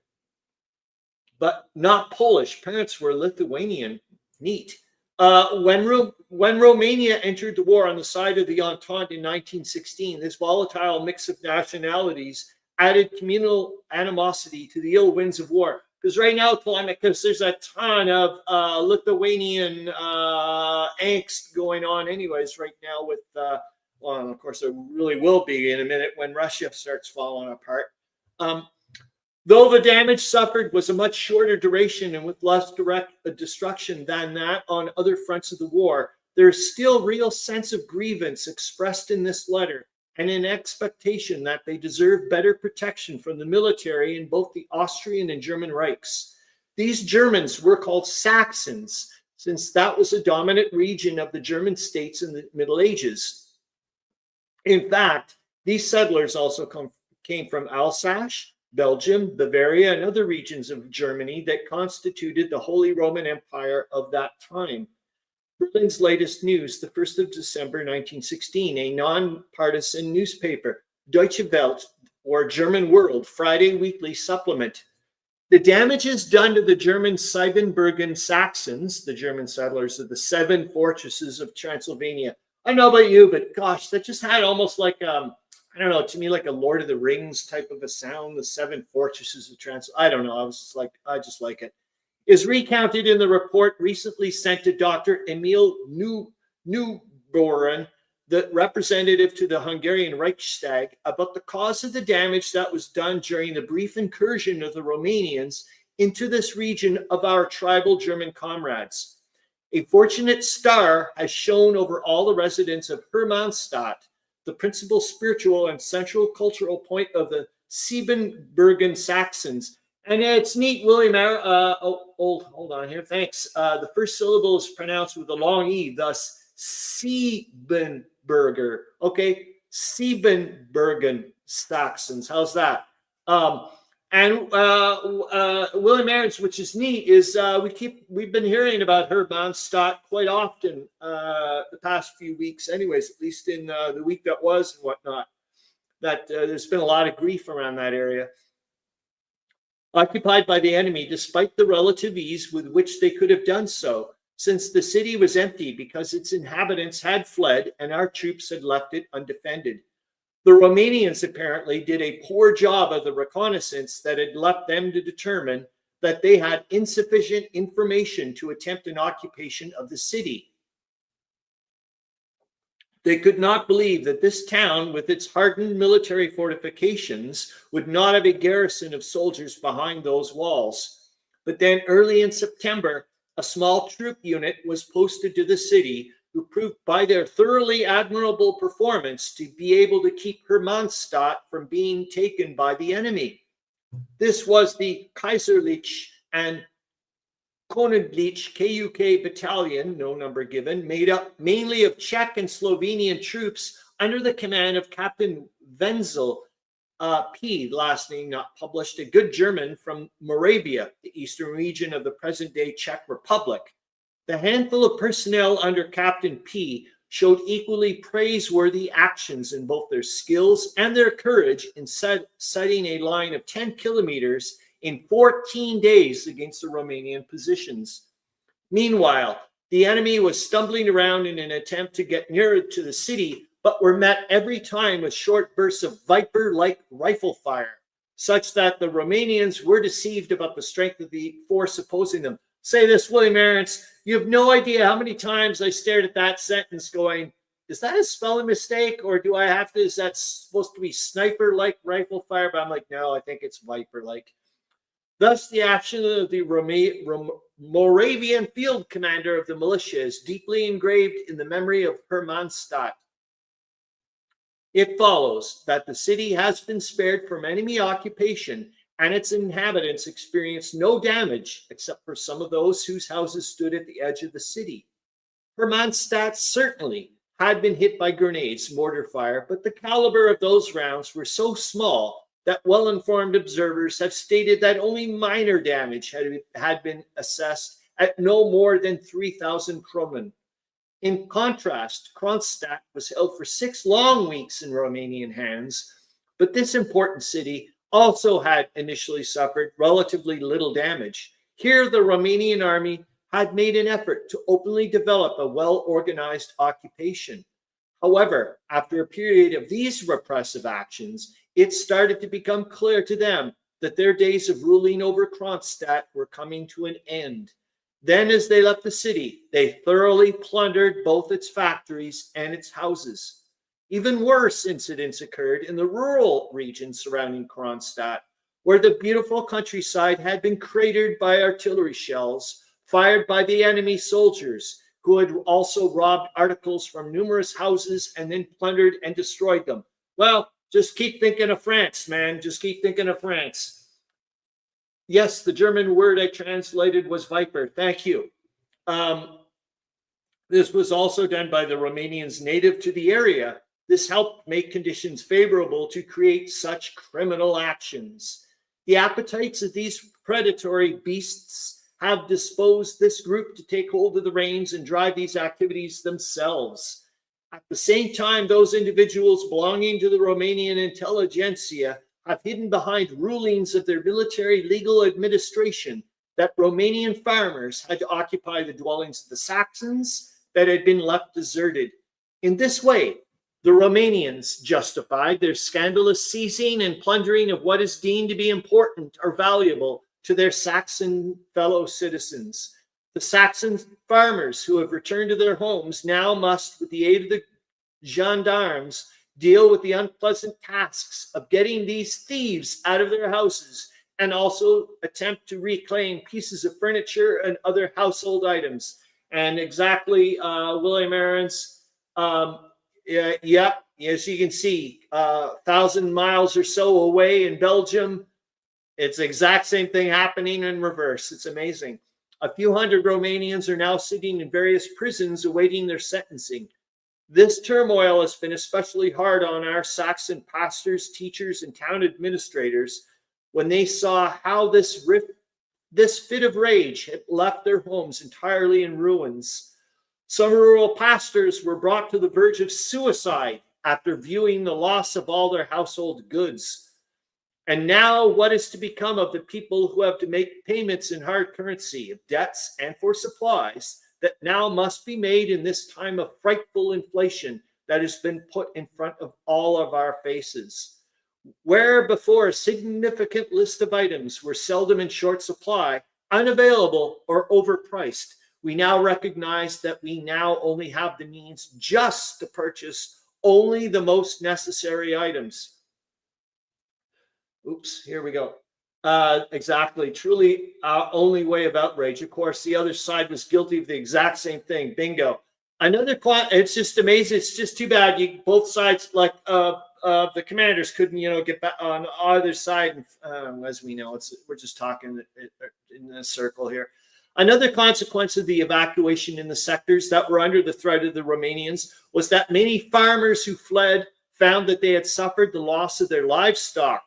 but not Polish. Parents were Lithuanian. Neat. When Romania entered the war on the side of the Entente in 1916, this volatile mix of nationalities added communal animosity to the ill winds of war. Because right now, Tolemykus, there's a ton of Lithuanian angst going on anyways right now with, well, of course, there really will be in a minute when Russia starts falling apart. Though the damage suffered was a much shorter duration and with less direct destruction than that on other fronts of the war, there's still real sense of grievance expressed in this letter and an expectation that they deserve better protection from the military in both the Austrian and German Reichs. These Germans were called Saxons, since that was a dominant region of the German states in the Middle Ages. In fact, these settlers also came from Alsace, Belgium, Bavaria, and other regions of Germany that constituted the Holy Roman Empire of that time. Berlin's latest news, the 1st of December 1916, a non-partisan newspaper, Deutsche Welt, or German World, Friday weekly supplement. The damages done to the German Siebenbürgen Saxons, the German settlers of the 7 fortresses of Transylvania. I don't know about you, but gosh, that just had almost like, I don't know, to me like a Lord of the Rings type of a sound, the 7 fortresses of Transylvania. I don't know, I just like it. Is recounted in the report recently sent to Dr. Emil Neubohren, the representative to the Hungarian Reichstag, about the cause of the damage that was done during the brief incursion of the Romanians into this region of our tribal German comrades. A fortunate star has shone over all the residents of Hermannstadt, the principal spiritual and central cultural point of the Siebenbürgen Saxons. And it's neat, William. Hold on here. Thanks. The first syllable is pronounced with a long E, thus Siebenbürger. Okay, Siebenbürgen Saxons. How's that? William Arends, which is neat, is we've been hearing about Hermannstadt quite often the past few weeks, anyways. At least in the week that was and whatnot. That there's been a lot of grief around that area. Occupied by the enemy, despite the relative ease with which they could have done so, since the city was empty because its inhabitants had fled and our troops had left it undefended. The Romanians apparently did a poor job of the reconnaissance that had left them to determine that they had insufficient information to attempt an occupation of the city. They could not believe that this town, with its hardened military fortifications, would not have a garrison of soldiers behind those walls. But then early in September, a small troop unit was posted to the city, who proved by their thoroughly admirable performance to be able to keep Hermannstadt from being taken by the enemy. This was the Kaiserliche and Königlich KUK battalion, no number given, made up mainly of Czech and Slovenian troops under the command of Captain Wenzel P., last name not published, a good German from Moravia, the eastern region of the present-day Czech Republic. The handful of personnel under Captain P. showed equally praiseworthy actions in both their skills and their courage in setting a line of 10 kilometers in 14 days against the Romanian positions. Meanwhile, the enemy was stumbling around in an attempt to get nearer to the city, but were met every time with short bursts of viper-like rifle fire, such that the Romanians were deceived about the strength of the force opposing them. Say this, William Arends, you have no idea how many times I stared at that sentence going, is that a spelling mistake, or do I have to, is that supposed to be sniper-like rifle fire? But I'm like, no, I think it's viper-like. Thus, the action of the Moravian field commander of the militia is deeply engraved in the memory of Hermannstadt. It follows that the city has been spared from enemy occupation, and its inhabitants experienced no damage except for some of those whose houses stood at the edge of the city. Hermannstadt certainly had been hit by grenades, mortar fire, but the caliber of those rounds were so small that well-informed observers have stated that only minor damage had been assessed at no more than 3,000 kronen. In contrast, Kronstadt was held for 6 long weeks in Romanian hands, but this important city also had initially suffered relatively little damage. Here, the Romanian army had made an effort to openly develop a well-organized occupation. However, after a period of these repressive actions, it started to become clear to them that their days of ruling over Kronstadt were coming to an end. Then, as they left the city, they thoroughly plundered both its factories and its houses. Even worse incidents occurred in the rural regions surrounding Kronstadt, where the beautiful countryside had been cratered by artillery shells fired by the enemy soldiers, who had also robbed articles from numerous houses and then plundered and destroyed them. Well, just keep thinking of France, man. Just keep thinking of France. Yes, the German word I translated was viper. Thank you. This was also done by the Romanians native to the area. This helped make conditions favorable to create such criminal actions. The appetites of these predatory beasts have disposed this group to take hold of the reins and drive these activities themselves. At the same time, those individuals belonging to the Romanian intelligentsia have hidden behind rulings of their military legal administration that Romanian farmers had to occupy the dwellings of the Saxons that had been left deserted. In this way, the Romanians justified their scandalous seizing and plundering of what is deemed to be important or valuable to their Saxon fellow citizens. The Saxon farmers who have returned to their homes now must, with the aid of the gendarmes, deal with the unpleasant tasks of getting these thieves out of their houses and also attempt to reclaim pieces of furniture and other household items. And exactly, William Arends, yeah, as you can see, 1,000 miles or so away in Belgium, it's the exact same thing happening in reverse. It's amazing. A few hundred Romanians are now sitting in various prisons awaiting their sentencing. This turmoil has been especially hard on our Saxon pastors, teachers, and town administrators when they saw how this fit of rage had left their homes entirely in ruins. Some rural pastors were brought to the verge of suicide after viewing the loss of all their household goods. And now what is to become of the people who have to make payments in hard currency of debts and for supplies that now must be made in this time of frightful inflation that has been put in front of all of our faces? Where before a significant list of items were seldom in short supply, unavailable, or overpriced, we now recognize that we now only have the means just to purchase only the most necessary items. Oops, here we go. Exactly, truly our only way of outrage. Of course, the other side was guilty of the exact same thing. Bingo. Another it's just amazing. It's just too bad. Both sides, like the commanders, couldn't get back on either side. As we know, we're just talking in a circle here. Another consequence of the evacuation in the sectors that were under the threat of the Romanians was that many farmers who fled found that they had suffered the loss of their livestock.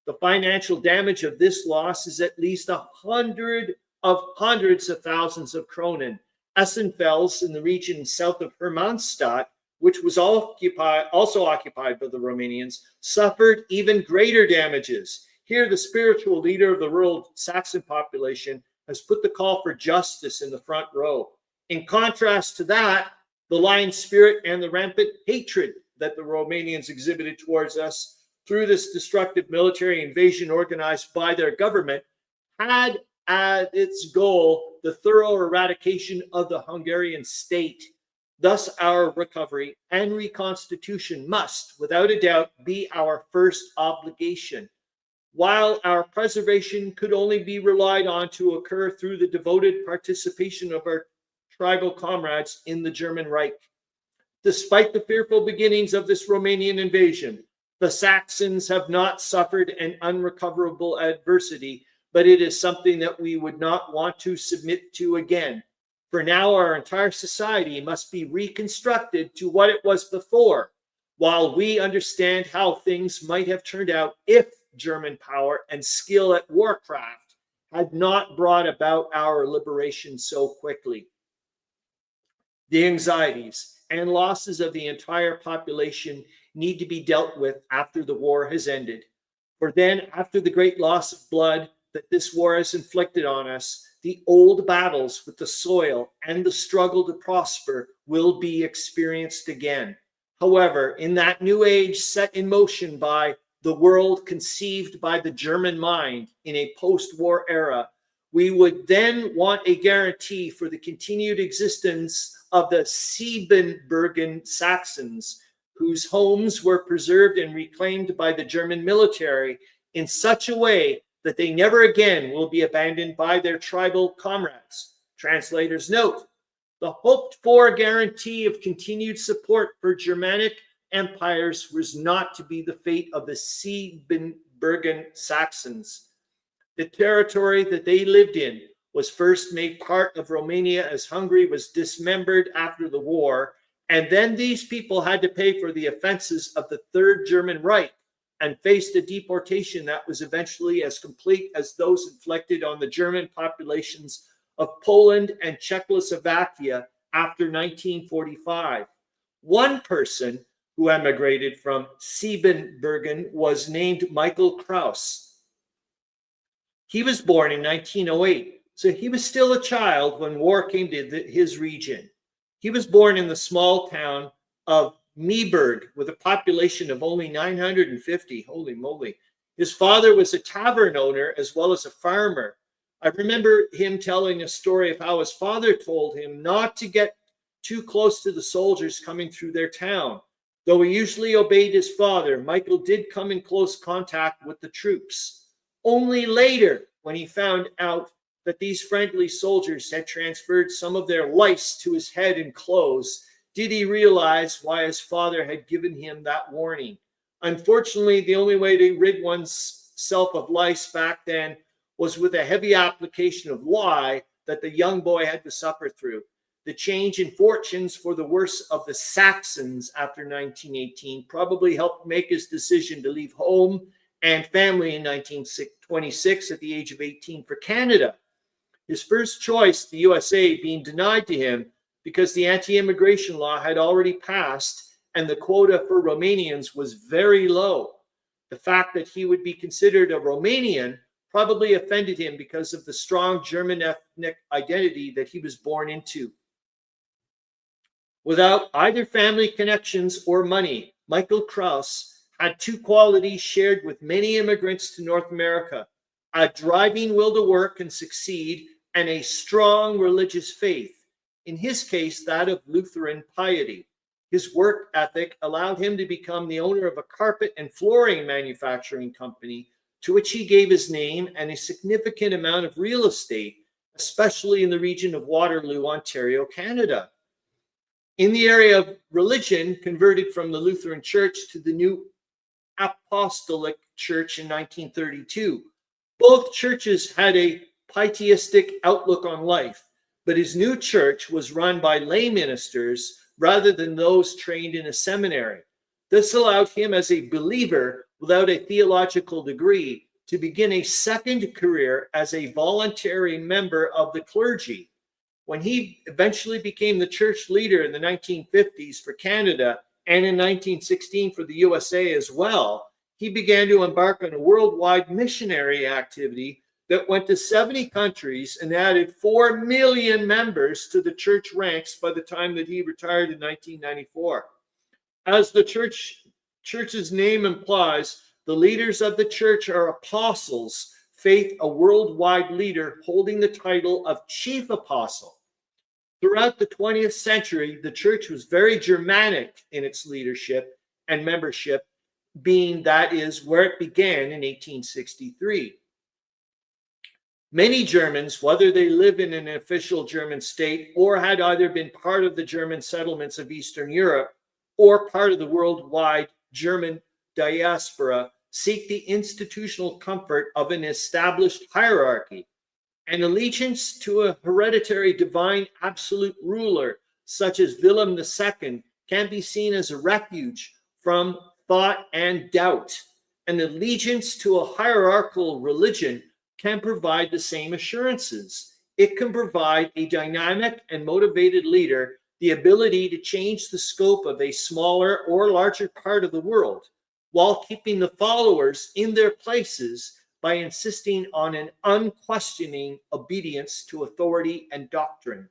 The financial damage of this loss is at least hundreds of thousands of kronen. Essenfels in the region south of Hermannstadt, which was also occupied by the Romanians, suffered even greater damages. Here, the spiritual leader of the rural Saxon population has put the call for justice in the front row. In contrast to that, the lying spirit and the rampant hatred that the Romanians exhibited towards us through this destructive military invasion organized by their government had at its goal the thorough eradication of the Hungarian state. Thus, our recovery and reconstitution must, without a doubt, be our first obligation. While our preservation could only be relied on to occur through the devoted participation of our tribal comrades in the German Reich. Despite the fearful beginnings of this Romanian invasion, the Saxons have not suffered an unrecoverable adversity, but it is something that we would not want to submit to again. For now, our entire society must be reconstructed to what it was before, while we understand how things might have turned out if German power and skill at warcraft had not brought about our liberation so quickly. The anxieties and losses of the entire population need to be dealt with after the war has ended. For then, after the great loss of blood that this war has inflicted on us, the old battles with the soil and the struggle to prosper will be experienced again. However, in that new age set in motion by the world conceived by the German mind in a post-war era, we would then want a guarantee for the continued existence of the Siebenbürgen Saxons, whose homes were preserved and reclaimed by the German military in such a way that they never again will be abandoned by their tribal comrades. Translator's note: the hoped-for guarantee of continued support for Germanic empires was not to be the fate of the Siebenbürgen Saxons. The territory that they lived in was first made part of Romania as Hungary was dismembered after the war, and then these people had to pay for the offenses of the Third German Reich and faced a deportation that was eventually as complete as those inflicted on the German populations of Poland and Czechoslovakia after 1945. One person who emigrated from Siebenbürgen was named Michael Kraus. He was born in 1908, so he was still a child when war came to his region. He was born in the small town of Meandering with a population of only 950. Holy moly. His father was a tavern owner as well as a farmer. I remember him telling a story of how his father told him not to get too close to the soldiers coming through their town. Though he usually obeyed his father, Michael did come in close contact with the troops. Only later, when he found out that these friendly soldiers had transferred some of their lice to his head and clothes, did he realize why his father had given him that warning. Unfortunately, the only way to rid one's self of lice back then was with a heavy application of lye that the young boy had to suffer through. The change in fortunes for the worse of the Saxons after 1918 probably helped make his decision to leave home and family in 1926 at the age of 18 for Canada. His first choice, the USA, being denied to him because the anti-immigration law had already passed and the quota for Romanians was very low. The fact that he would be considered a Romanian probably offended him because of the strong German ethnic identity that he was born into. Without either family connections or money, Michael Kraus had two qualities shared with many immigrants to North America: a driving will to work and succeed, and a strong religious faith. In his case, that of Lutheran piety. His work ethic allowed him to become the owner of a carpet and flooring manufacturing company, to which he gave his name and a significant amount of real estate, especially in the region of Waterloo, Ontario, Canada. In the area of religion, converted from the Lutheran Church to the New Apostolic Church in 1932. Both churches had a pietistic outlook on life, but his new church was run by lay ministers rather than those trained in a seminary. This allowed him, as a believer without a theological degree, to begin a second career as a voluntary member of the clergy. When he eventually became the church leader in the 1950s for Canada and in 1916 for the USA as well, he began to embark on a worldwide missionary activity that went to 70 countries and added 4 million members to the church ranks by the time that he retired in 1994. As the church's name implies, the leaders of the church are apostles, faith a worldwide leader holding the title of chief apostle. Throughout the 20th century, the church was very Germanic in its leadership and membership, being that is where it began in 1863. Many Germans, whether they live in an official German state or had either been part of the German settlements of Eastern Europe or part of the worldwide German diaspora, seek the institutional comfort of an established hierarchy. An allegiance to a hereditary divine absolute ruler, such as Wilhelm II, can be seen as a refuge from thought and doubt. An allegiance to a hierarchical religion can provide the same assurances. It can provide a dynamic and motivated leader the ability to change the scope of a smaller or larger part of the world, while keeping the followers in their places by insisting on an unquestioning obedience to authority and doctrine.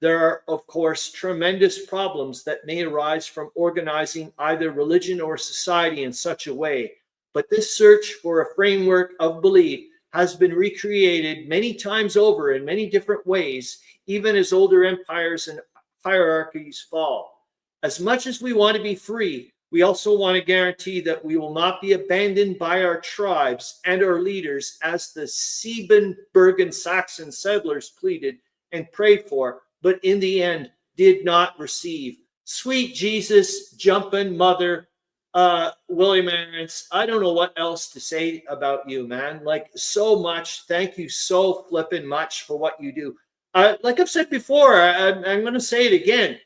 There are, of course, tremendous problems that may arise from organizing either religion or society in such a way, but this search for a framework of belief has been recreated many times over in many different ways, even as older empires and hierarchies fall. As much as we want to be free, we also want to guarantee that we will not be abandoned by our tribes and our leaders, as the Siebenbürgen Saxon settlers pleaded and prayed for, but in the end did not receive. Sweet Jesus, jumping mother, William Arends, I don't know what else to say about you, man. Like, so much. Thank you so flippin' much for what you do. Like I've said before, I'm going to say it again.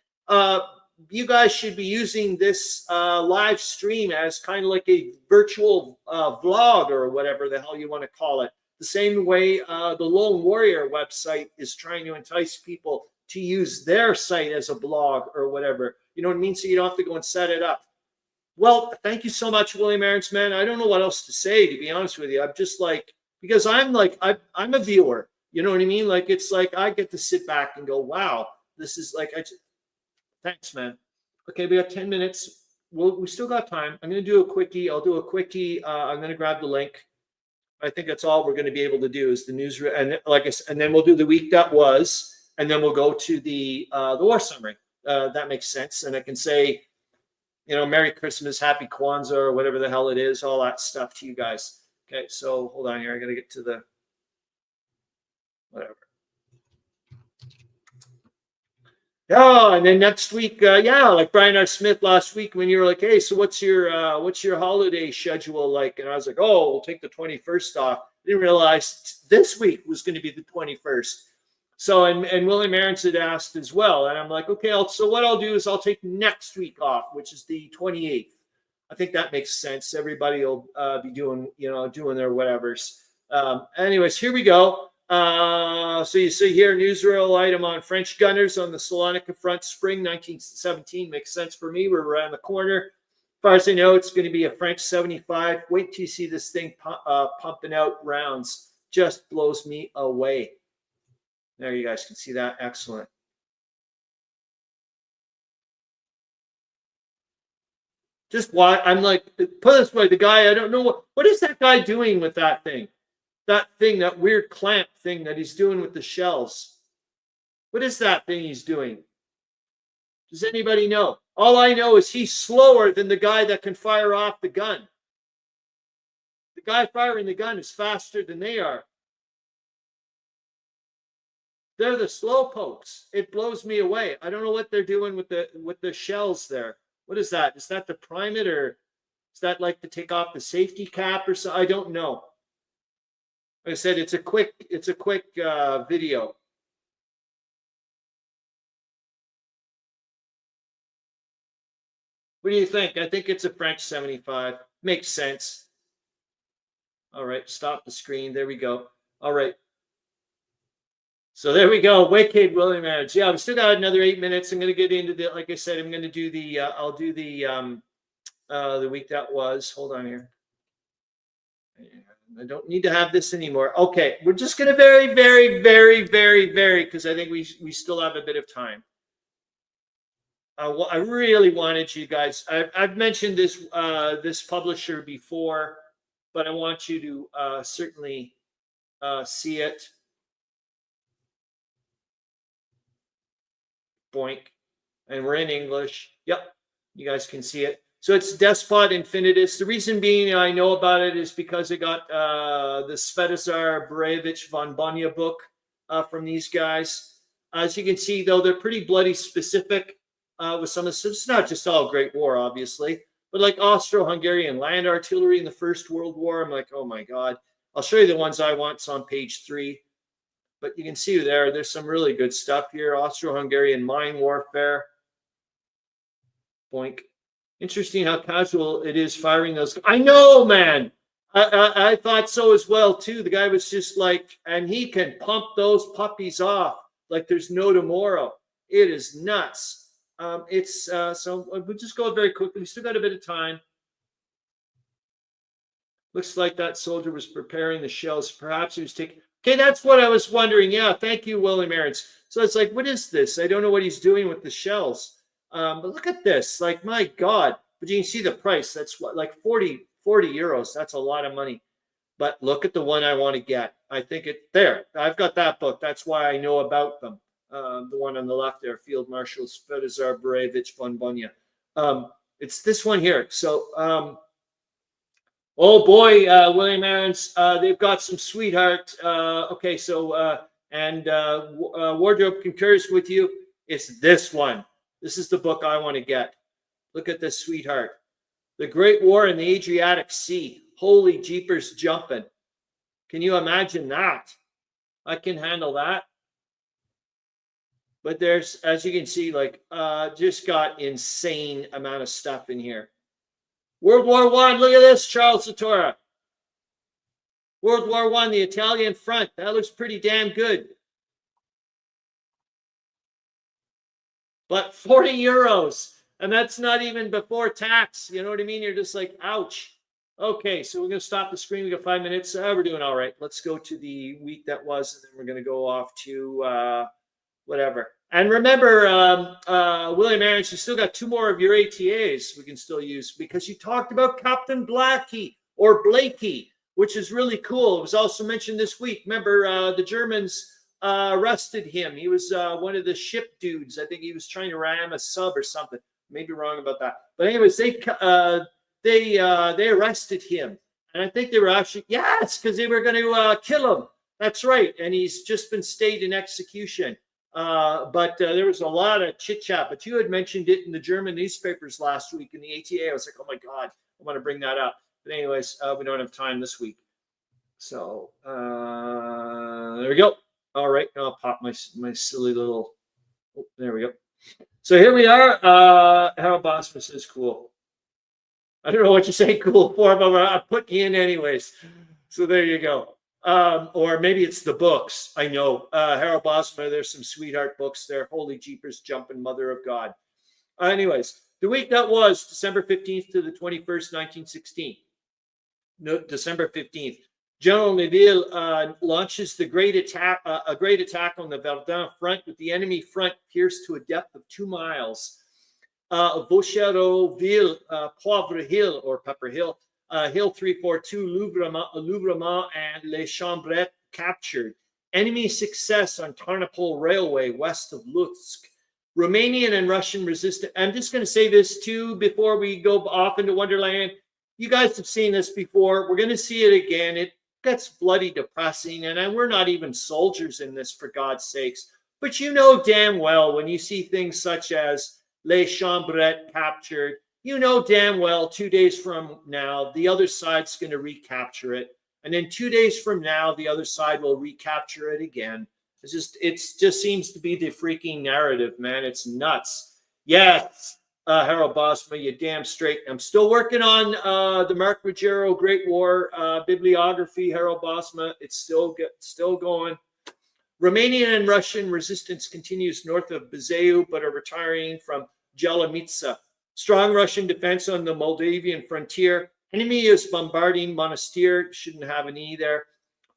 You guys should be using this live stream as kind of like a virtual vlog or whatever the hell you want to call it. The same way the Lone Warrior website is trying to entice people to use their site as a blog or whatever. You know what I mean? So you don't have to go and set it up. Well, thank you so much, William Arends, man. I don't know what else to say, to be honest with you. I'm just like, because I'm a viewer. You know what I mean? Like, it's like I get to sit back and go, wow, this is like, thanks, man. Okay, we got 10 minutes. We still got time. I'm going to do a quickie. I'll do a quickie. I'm going to grab the link. I think that's all we're going to be able to do is the newsreel. And like I said, and then we'll do the week that was, and then we'll go to the war summary. That makes sense. And I can say, you know, Merry Christmas, Happy Kwanzaa, or whatever the hell it is, all that stuff to you guys. Okay, so hold on here. I got to get to the whatever. Oh, and then next week, yeah, like Brian R. Smith last week when you were like, hey, so what's your holiday schedule like? And I was like, oh, we'll take the 21st off. Didn't realize this week was going to be the 21st. So, and William Arends had asked as well. And I'm like, okay, so what I'll do is I'll take next week off, which is the 28th. I think that makes sense. Everybody will be doing their whatevers. Anyways, here we go. So you see here, newsreel item on French gunners on the Salonika Front, spring 1917. Makes sense for me. We're around the corner. As far as I know, it's going to be a French 75. Wait till you see this thing pumping out rounds. Just blows me away. There, you guys can see that. Excellent. Just why I'm like, put it this way, the guy, I don't know what is that guy doing with that thing? That thing, that weird clamp thing that he's doing with the shells. What is that thing he's doing? Does anybody know? All I know is he's slower than the guy that can fire off the gun. The guy firing the gun is faster than they are. They're the slow pokes. It blows me away. I don't know what they're doing with the shells there. What is that? Is that to prime it, or is that like to take off the safety cap or so? I don't know. Like I said, it's a quick video. What do you think? I think it's a French 75. Makes sense. All right, stop the screen. There we go. All right. So there we go. Wicked William Arends. Yeah, we still got another 8 minutes. I'm going to get into the, like I said, I'm going to do the, I'll do the week that was. Hold on here. I don't need to have this anymore. Okay, we're just going to very, because I think we still have a bit of time. I really wanted you guys. I've mentioned this this publisher before, but I want you to certainly see it. Boink, and we're in English. Yep, you guys can see it. So it's Despot Infinitus. The reason being I know about it is because I got the Svetozar Borevich von Bonya book from these guys. As you can see, though, they're pretty bloody specific with some of this. It's not just all Great War, obviously, but like Austro-Hungarian land artillery in the First World War. I'm like, oh my God. I'll show you the ones I want. It's on page 3. But you can see there's some really good stuff here. Austro-Hungarian mine warfare. Boink. Interesting how casual it is firing those. I know, man. I thought so as well, too. The guy was just like, and he can pump those puppies off like there's no tomorrow. It is nuts. So we'll just go very quickly. We still got a bit of time. Looks like that soldier was preparing the shells. Perhaps he was taking... Okay, that's what I was wondering. Yeah, thank you, William Arends. So it's like, what is this? I don't know what he's doing with the shells. But look at this. Like, my God. But you can see the price. That's what, like 40 euros. That's a lot of money. But look at the one I want to get. I think there. I've got that book. That's why I know about them. The one on the left there, Field Marshal Svetozar Borevich von Bonya. It's this one here. So, oh boy, William Arends, they've got some sweetheart. Okay, so and Wardrobe concurs with you. It's this one. This is the book I want to get. Look at this, sweetheart. The Great War in the Adriatic Sea. Holy jeepers jumping. Can you imagine that? I can handle that. But there's, as you can see, like, just got insane amount of stuff in here. World War I, look at this, Charles Latora. World War I, the Italian front. That looks pretty damn good. But 40 euros, and that's not even before tax. You know what I mean? You're just like, ouch. Okay, so we're going to stop the screen. We got 5 minutes. We're doing all right. Let's go to the week that was, and then we're going to go off to whatever. And remember, William Arends, you still got 2 more of your ATAs we can still use, because you talked about Captain Blackie or Blakey, which is really cool. It was also mentioned this week. Remember, the Germans arrested him. He was one of the ship dudes. I think he was trying to ram a sub or something. Maybe wrong about that. But anyways, they arrested him. And I think they were actually, yes, because they were going to kill him. That's right. And he's just been stayed in execution. But there was a lot of chit chat. But you had mentioned it in the German newspapers last week in the ATA. I was like, oh my God, I want to bring that up. But anyways, we don't have time this week. So there we go. All right, I'll pop my silly little. Oh, there we go. So here we are. Harro Bosma says cool. I don't know what you're saying cool for, but I'm putting you in anyways. So there you go. Or maybe it's the books. I know. Harro Bosma, there's some sweetheart books there. Holy jeepers, jumping mother of God. Anyways, the week that was December 15th to the 21st, 1916. No, December 15th. General Newsreel launches the great attack, a great attack on the Verdun front, with the enemy front pierced to a depth of 2 miles. Vaucheroville, Poivre Hill or Pepper Hill, Hill 342, Louvrement, and Les Chambrettes captured. Enemy success on Tarnopol Railway west of Lutsk. Romanian and Russian resistance. I'm just going to say this too before we go off into Wonderland. You guys have seen this before. We're going to see it again. It gets bloody depressing, and we're not even soldiers in this, for God's sakes. But you know damn well when you see things such as Les Chambrettes captured, you know damn well 2 days from now, the other side's going to recapture it. And then 2 days from now, the other side will recapture it again. It just seems to be the freaking narrative, man. It's nuts. Yes, Harro Bosma, you damn straight. I'm still working on the Mark Ruggiero Great War bibliography, Harro Bosma. It's still going. Romanian and Russian resistance continues north of Buzău, but are retiring from Jalomitsa. Strong Russian defense on the Moldavian frontier. Enemy is bombarding Monastir. Shouldn't have an E there.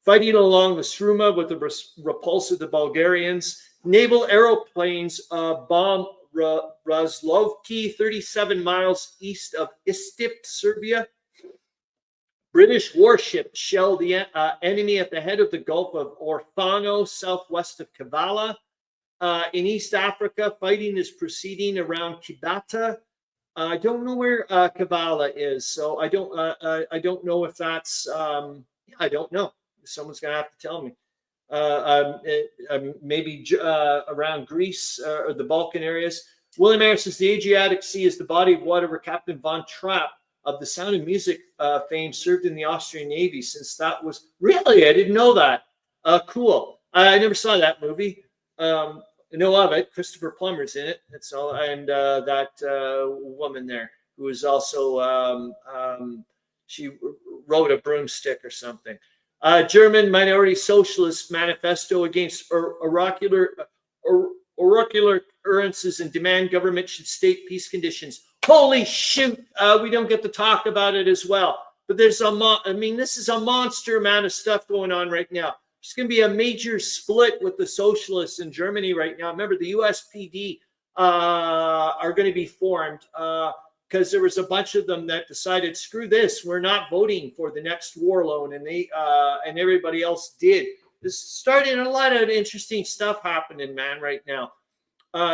Fighting along the Struma with the repulse of the Bulgarians. Naval aeroplanes bomb Razlovki, 37 miles east of Istip, Serbia. British warships shell the enemy at the head of the Gulf of Orfano, southwest of Kavala. In East Africa, fighting is proceeding around Kibata. I don't know where Kavala is, so I don't know if that's. I don't know. Someone's gonna have to tell me. Maybe around Greece or the Balkan areas. William Arends says the Adriatic Sea is the body of water where Captain von Trapp of the Sound of Music fame served in the Austrian Navy, since that was really, I didn't know that. Cool. I never saw that movie. I know of it. Christopher Plummer's in it. That's all. And that woman there who was also she wrote a broomstick or something. German minority socialist manifesto against oracular occurrences and demand government should state peace conditions. Holy shoot, we don't get to talk about it as well. But there's this is a monster amount of stuff going on right now. There's going to be a major split with the socialists in Germany right now. Remember, the USPD are going to be formed because there was a bunch of them that decided, screw this, we're not voting for the next war loan, and they and everybody else did. This started a lot of interesting stuff happening, man, right now.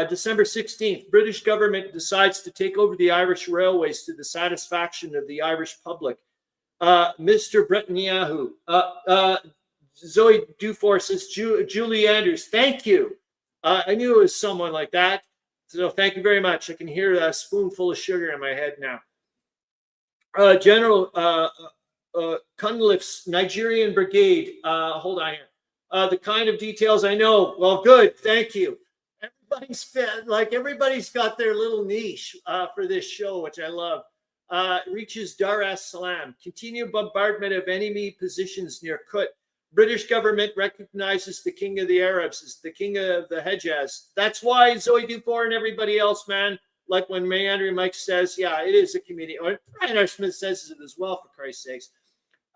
December 16th, British government decides to take over the Irish railways to the satisfaction of the Irish public. Mr. Netanyahu, Zoe Dufour says, Julie Anders, thank you. I knew it was someone like that. So thank you very much. I can hear a spoonful of sugar in my head now. General Cunliffe's Nigerian Brigade. Hold on here. The kind of details I know. Well, good. Thank you. Everybody's got their little niche for this show, which I love. Reaches Dar es Salaam. Continued bombardment of enemy positions near Kut. British government recognizes the king of the Arabs as the king of the Hejaz. That's why Zoe Dufour and everybody else, man, like when Meandering Mike says, yeah, it is a community. Or Brian R. Smith says it as well, for Christ's sakes.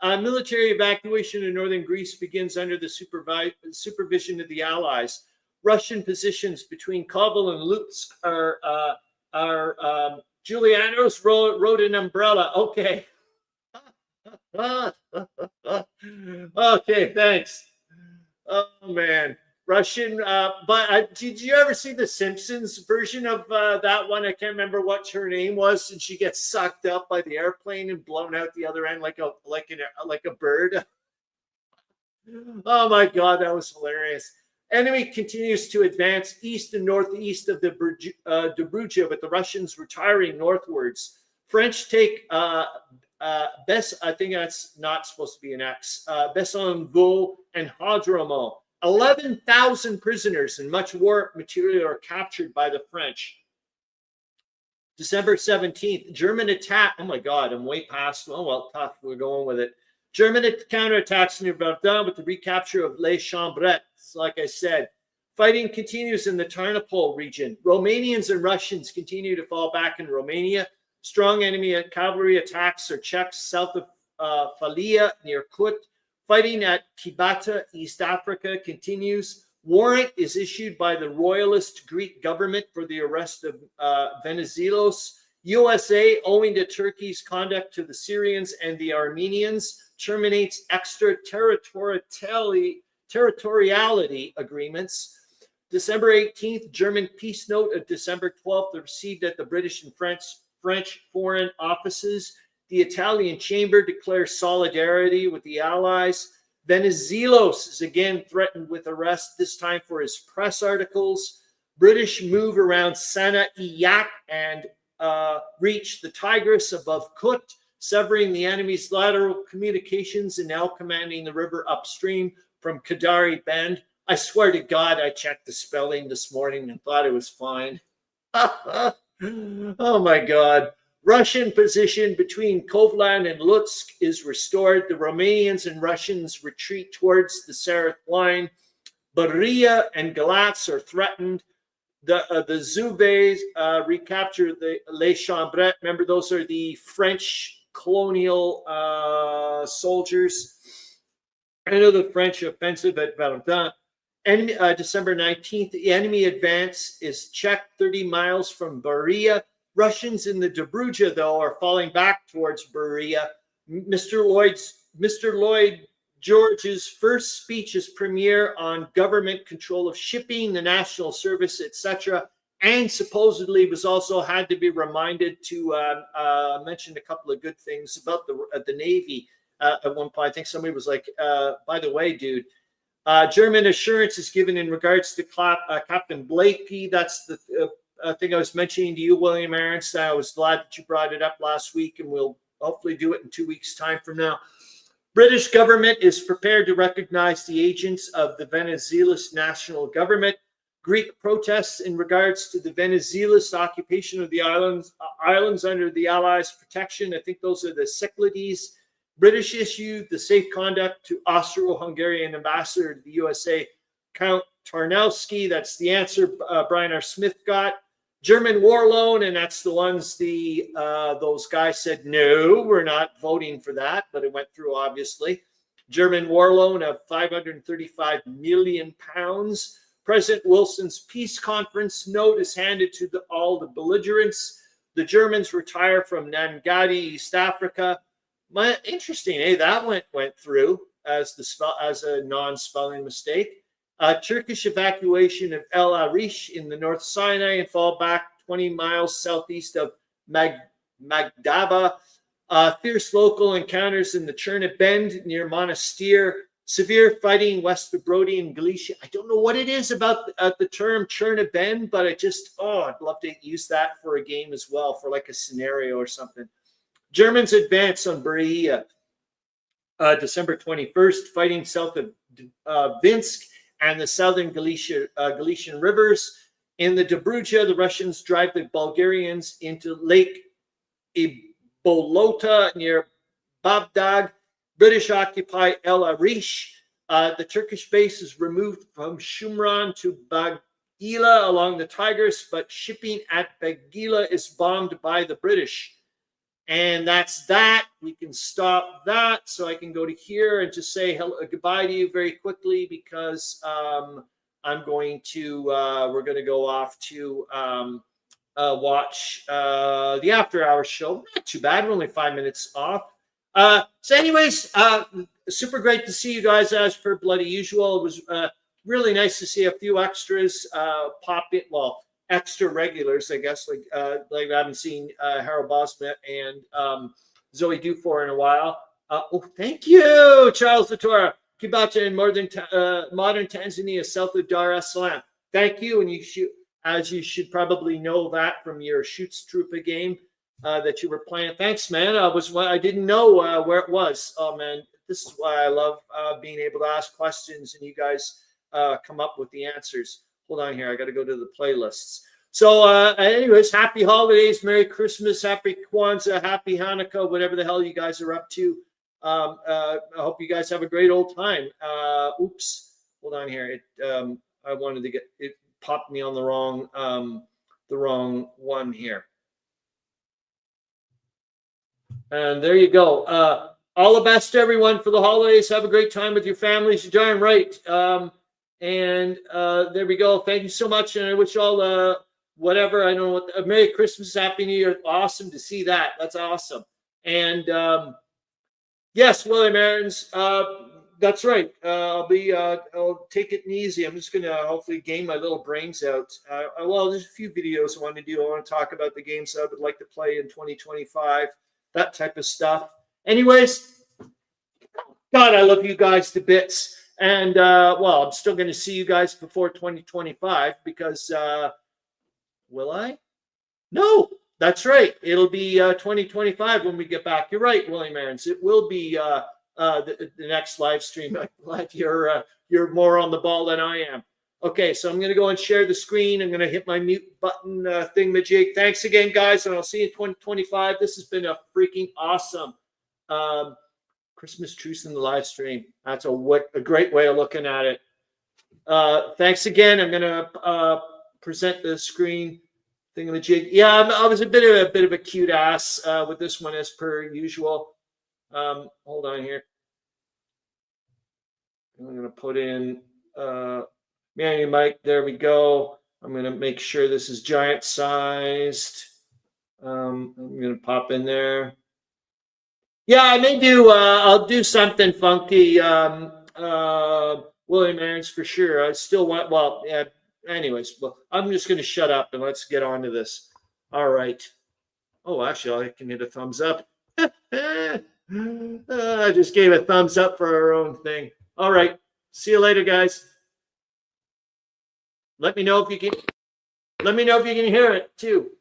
Military evacuation in northern Greece begins under the supervision of the Allies. Russian positions between Kovel and Lutsk are Julianos wrote an umbrella. Okay. Okay, thanks. Oh man, Russian. But did you ever see the Simpsons version of that one? I can't remember what her name was, and she gets sucked up by the airplane and blown out the other end like a bird. Oh my God, that was hilarious. Enemy continues to advance east and northeast of the Dobruja, with the Russians retiring northwards. French take I think that's not supposed to be an X. Besson-Vaux and Hadromo. 11,000 prisoners and much war material are captured by the French. December 17th, German attack. Oh my God, I'm way past. Oh well, tough. We're going with it. German counterattacks near Verdun with the recapture of Les Chambrettes. Like I said, fighting continues in the Tarnopol region. Romanians and Russians continue to fall back in Romania. Strong enemy cavalry attacks are checked south of Falia near Kut. Fighting at Kibata, East Africa, continues. Warrant is issued by the royalist Greek government for the arrest of Venizelos. USA, owing to Turkey's conduct to the Syrians and the Armenians, terminates extraterritoriality agreements. December 18th, German peace note of December 12th received at the British and French foreign offices. The Italian chamber declares solidarity with the Allies. Venizelos is again threatened with arrest, this time for his press articles. British move around Sana Iyak and reach the Tigris above Kut, severing the enemy's lateral communications and now commanding the river upstream from Kadari Bend. I swear to God, I checked the spelling this morning and thought it was fine. Oh my God. Russian position between Kovlan and Lutsk is restored. The Romanians and Russians retreat towards the Sareth line. Beria and Galatz are threatened. The Zouves recapture the Les Chambrettes. Remember, those are the French colonial soldiers. I know the French offensive at Verdun. And December 19th, the enemy advance is checked 30 miles from Beria. Russians in the Dobruja, though, are falling back towards Beria. Mr. Lloyd George's first speech as premier on government control of shipping, the national service, etc., and supposedly was also had to be reminded to mention a couple of good things about the Navy. At one point, I think somebody was like, by the way, dude, German assurance is given in regards to Captain Blakey. That's the thing I was mentioning to you, William Arends. I was glad that you brought it up last week, and we'll hopefully do it in 2 weeks' time from now. British government is prepared to recognize the agents of the Venizelos national government. Greek protests in regards to the Venizelos occupation of the islands under the Allies' protection. I think those are the Cyclades. British issued the safe conduct to Austro-Hungarian ambassador to the USA, Count Tarnowski. That's the answer Brian R. Smith got. German war loan, and that's the ones those guys said, no, we're not voting for that, but it went through, obviously. German war loan of £535 million. President Wilson's peace conference note is handed to all the belligerents. The Germans retire from Nangadi, East Africa. Interesting, eh? That went through as a non-spelling mistake. Turkish evacuation of El Arish in the North Sinai and fall back 20 miles southeast of Magdaba. Fierce local encounters in the Cherna Bend near Monastir. Severe fighting west of Brody and Galicia. I don't know what it is about the term Cherna Ben, but I'd love to use that for a game as well, for like a scenario or something. Germans advance on Beria, December 21st, fighting south of Vinsk and the southern Galician rivers. In the Dobruja, the Russians drive the Bulgarians into Lake Ibolota near Babdag. British occupy El Arish. The Turkish base is removed from Shumran to Bagila along the Tigris, but shipping at Bagila is bombed by the British. And that's that. We can stop that. So I can go to here and just say hello, goodbye to you very quickly, because I'm going to, we're going to go off to watch the After Hours show. Not too bad. We're only 5 minutes off. So anyways, super great to see you guys as per bloody usual. It was really nice to see a few extras pop in. Well, extra regulars, I guess, like I haven't seen Harro, Bosma and Zoe Dufour in a while. Oh, thank you, Charles Latora. Kibata in modern Tanzania, south of Dar es Salaam. Thank you, and you should probably know that from your Schutztruppe game that you were playing. Thanks, man. I didn't know where it was. Oh man, this is why I love being able to ask questions and you guys come up with the answers. Hold on here. I got to go to the playlists. So anyways, happy holidays, Merry Christmas, Happy Kwanzaa, Happy Hanukkah, whatever the hell you guys are up to. I hope you guys have a great old time. Oops, hold on here. I wanted to it popped me on the wrong one here. And there you go. All the best to everyone for the holidays. Have a great time with your families. You're darn right. And there we go. Thank you so much. And I wish you all whatever. I don't know what. Merry Christmas, Happy New Year. Awesome to see that. That's awesome. And yes, William Arends. That's right. I'll take it easy. I'm just gonna hopefully game my little brains out. Well, there's a few videos I want to do. I want to talk about the games I would like to play in 2025. That type of stuff. Anyways, God, I love you guys to bits. And, well, I'm still going to see you guys before 2025 because, will I? No, that's right. It'll be 2025 when we get back. You're right, William Arends. It will be the next live stream. I'm glad you're more on the ball than I am. Okay, so I'm going to go and share the screen. I'm going to hit my mute button thingamajig. Thanks again, guys, and I'll see you in 2025. This has been a freaking awesome Christmas truce in the live stream. That's a great way of looking at it. Thanks again. I'm going to present the screen thingamajig. Yeah, I was a bit of a cute ass with this one as per usual. Hold on here. I'm going to put in Meandering Mike, there we go. I'm going to make sure this is giant sized. I'm going to pop in there. Yeah, I may do, I'll do something funky. William Arends for sure. I still want, well, yeah, anyways, well, I'm just going to shut up and let's get on to this. All right. Oh, actually, I can hit a thumbs up. I just gave a thumbs up for our own thing. All right. See you later, guys. Let me know if you can. Let me know if you can hear it too.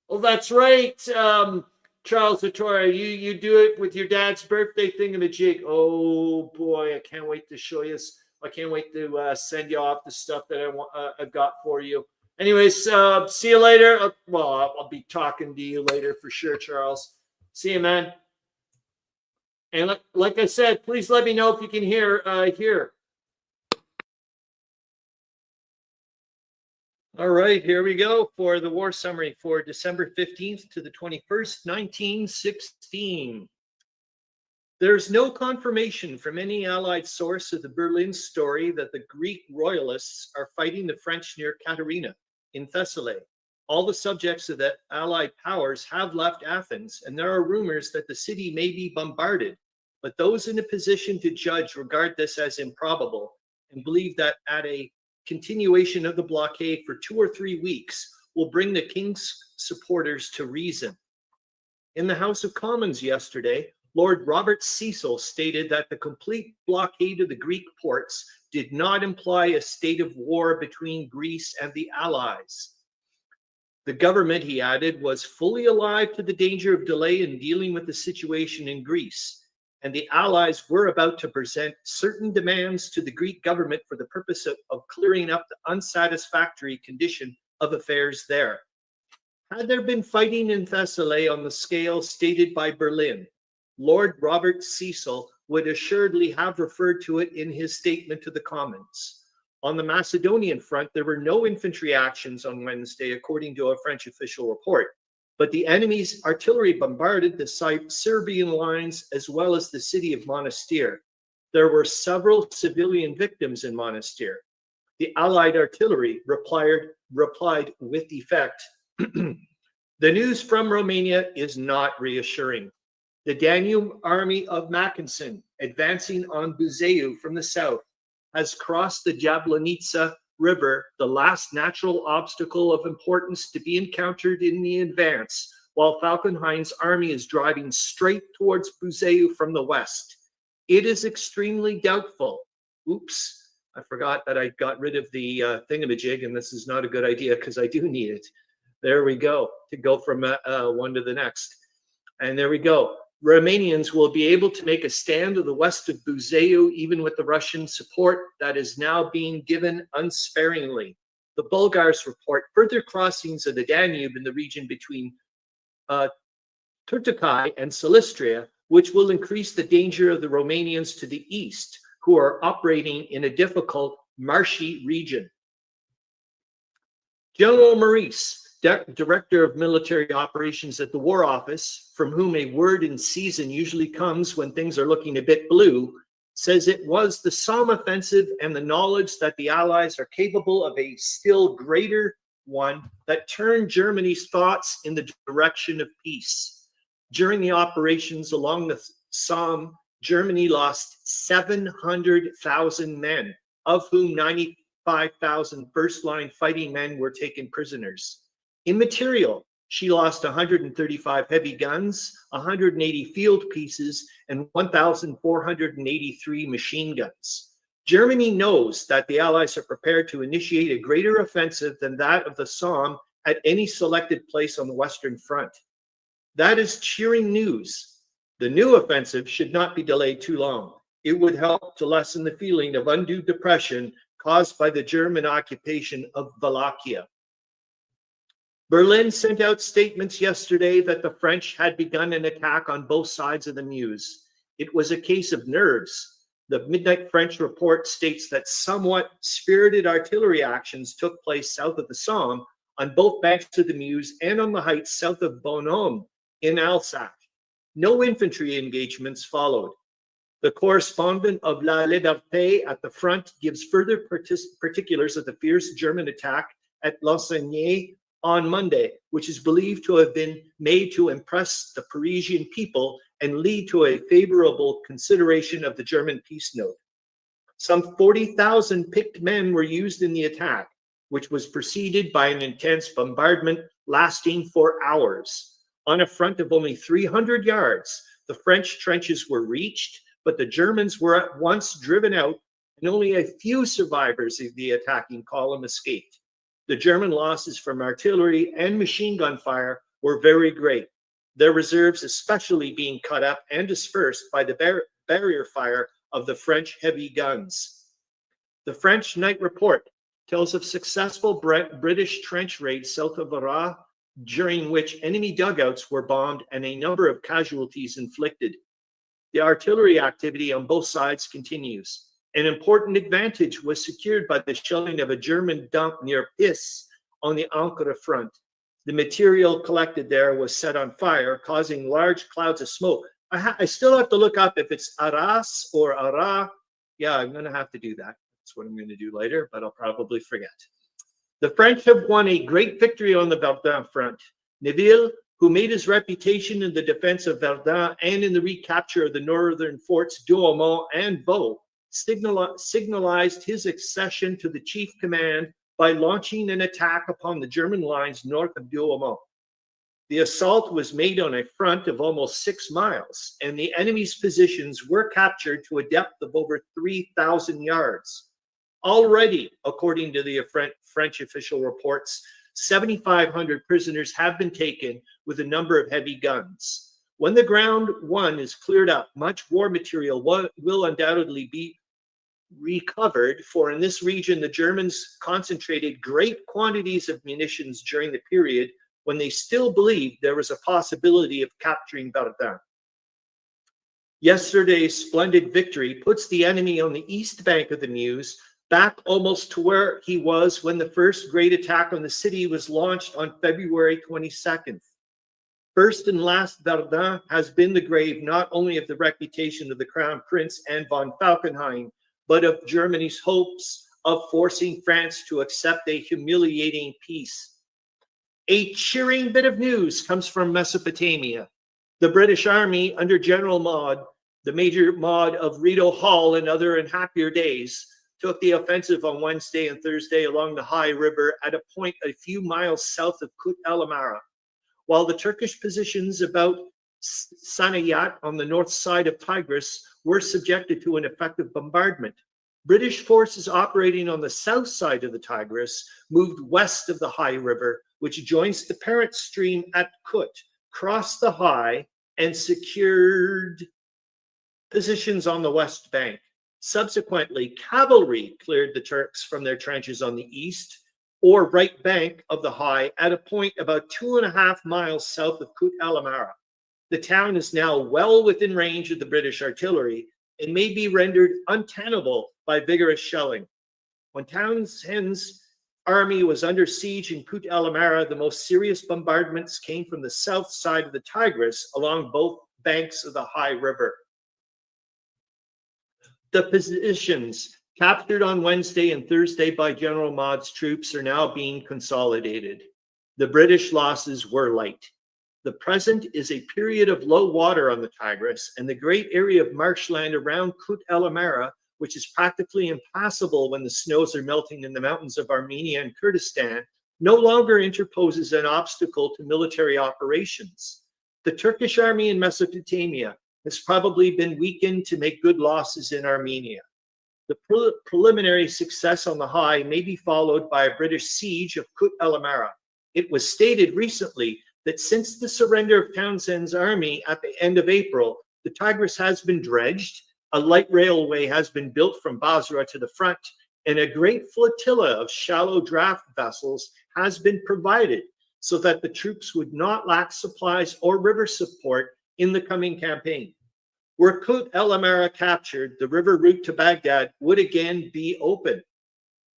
Oh, that's right, Charles Latora. You do it with your dad's birthday thingamajig. Oh boy, I can't wait to show you. I can't wait to send you off the stuff that I've got for you. Anyways, see you later. Well, I'll be talking to you later for sure, Charles. See you, man. And like I said, please let me know if you can hear here. All right, here we go for the war summary for December 15th to the 21st, 1916. There's no confirmation from any Allied source of the Berlin story that the Greek royalists are fighting the French near Katerina in Thessaly. All the subjects of the Allied powers have left Athens, and there are rumors that the city may be bombarded, but those in a position to judge regard this as improbable and believe that at a continuation of the blockade for 2 or 3 weeks will bring the king's supporters to reason. In the House of Commons yesterday, Lord Robert Cecil stated that the complete blockade of the Greek ports did not imply a state of war between Greece and the Allies. The government, he added, was fully alive to the danger of delay in dealing with the situation in Greece, and the Allies were about to present certain demands to the Greek government for the purpose of clearing up the unsatisfactory condition of affairs there. Had there been fighting in Thessaly on the scale stated by Berlin, Lord Robert Cecil would assuredly have referred to it in his statement to the Commons. On the Macedonian front, there were no infantry actions on Wednesday, according to a French official report, but the enemy's artillery bombarded the Serbian lines as well as the city of Monastir. There were several civilian victims in Monastir. The Allied artillery replied with effect. The news from Romania is not reassuring. The Danube army of Mackensen, advancing on Buzău from the south, has crossed the Jablanica River, the last natural obstacle of importance to be encountered in the advance, while Falkenhayn's army is driving straight towards Buzău from the west. It is extremely doubtful. Oops, I forgot that I got rid of the thingamajig, and this is not a good idea because I do need it. There we go, to go from one to the next. And there we go. Romanians will be able to make a stand to the west of Buzău, even with the Russian support that is now being given unsparingly. The Bulgars report further crossings of the Danube in the region between Turtucai and Silistria, which will increase the danger of the Romanians to the east, who are operating in a difficult, marshy region. General Maurice, Director of Military Operations at the War Office, from whom a word in season usually comes when things are looking a bit blue, says it was the Somme offensive and the knowledge that the Allies are capable of a still greater one that turned Germany's thoughts in the direction of peace. During the operations along the Somme, Germany lost 700,000 men, of whom 95,000 first-line fighting men were taken prisoners. In material, she lost 135 heavy guns, 180 field pieces, and 1,483 machine guns. Germany knows that the Allies are prepared to initiate a greater offensive than that of the Somme at any selected place on the Western Front. That is cheering news. The new offensive should not be delayed too long. It would help to lessen the feeling of undue depression caused by the German occupation of Wallachia. Berlin sent out statements yesterday that the French had begun an attack on both sides of the Meuse. It was a case of nerves. The midnight French report states that somewhat spirited artillery actions took place south of the Somme, on both banks of the Meuse and on the heights south of Bonhomme in Alsace. No infantry engagements followed. The correspondent of La Liberté at the front gives further particulars of the fierce German attack at Lassagne on Monday, which is believed to have been made to impress the Parisian people and lead to a favorable consideration of the German peace note. Some 40,000 picked men were used in the attack, which was preceded by an intense bombardment lasting for hours. On a front of only 300 yards, the French trenches were reached, but the Germans were at once driven out, and only a few survivors of the attacking column escaped. The German losses from artillery and machine gun fire were very great, their reserves especially being cut up and dispersed by the barrier fire of the French heavy guns. The French night report tells of successful British trench raids south of Arras, during which enemy dugouts were bombed and a number of casualties inflicted. The artillery activity on both sides continues. An important advantage was secured by the shelling of a German dump near Pis on the Ancre front. The material collected there was set on fire, causing large clouds of smoke. I still have to look up if it's Arras or Arras. Yeah, I'm going to have to do that. That's what I'm going to do later, but I'll probably forget. The French have won a great victory on the Verdun front. Neville, who made his reputation in the defense of Verdun and in the recapture of the northern forts Douaumont and Vaux, signalized his accession to the chief command by launching an attack upon the German lines north of Douaumont. The assault was made on a front of almost 6 miles, and the enemy's positions were captured to a depth of over 3,000 yards. Already, according to the French official reports, 7,500 prisoners have been taken with a number of heavy guns. When the ground one is cleared up, much war material will undoubtedly be recovered, for in this region the Germans concentrated great quantities of munitions during the period when they still believed there was a possibility of capturing BERTHA. Yesterday's splendid victory puts the enemy on the east bank of the Meuse, back almost to where he was when the first great attack on the city was launched on February 22nd. First and last, Verdun has been the grave not only of the reputation of the Crown Prince and von Falkenhayn, but of Germany's hopes of forcing France to accept a humiliating peace. A cheering bit of news comes from Mesopotamia. The British Army under General Maud, the Major Maud of Rideau Hall and other and happier days, took the offensive on Wednesday and Thursday along the High River at a point a few miles south of Kut El Amara, while the Turkish positions about Saniyat on the north side of Tigris were subjected to an effective bombardment. British forces operating on the south side of the Tigris moved west of the High River, which joins the parent stream at Kut, crossed the High, and secured positions on the west bank. Subsequently, cavalry cleared the Turks from their trenches on the east or right bank of the High at a point about 2.5 miles south of Kut El Amara. The town is now well within range of the British artillery and may be rendered untenable by vigorous shelling. When Townshend's army was under siege in Kut El Amara, the most serious bombardments came from the south side of the Tigris along both banks of the High River. The positions captured on Wednesday and Thursday by General Maud's troops are now being consolidated. The British losses were light. The present is a period of low water on the Tigris, and the great area of marshland around Kut El Amara, which is practically impassable when the snows are melting in the mountains of Armenia and Kurdistan, no longer interposes an obstacle to military operations. The Turkish army in Mesopotamia has probably been weakened to make good losses in Armenia. The preliminary success on the High may be followed by a British siege of Kut El Amara. It was stated recently that since the surrender of Townshend's army at the end of April, the Tigris has been dredged, a light railway has been built from Basra to the front, and a great flotilla of shallow draft vessels has been provided so that the troops would not lack supplies or river support in the coming campaign. Were Kut El Amara captured, the river route to Baghdad would again be open.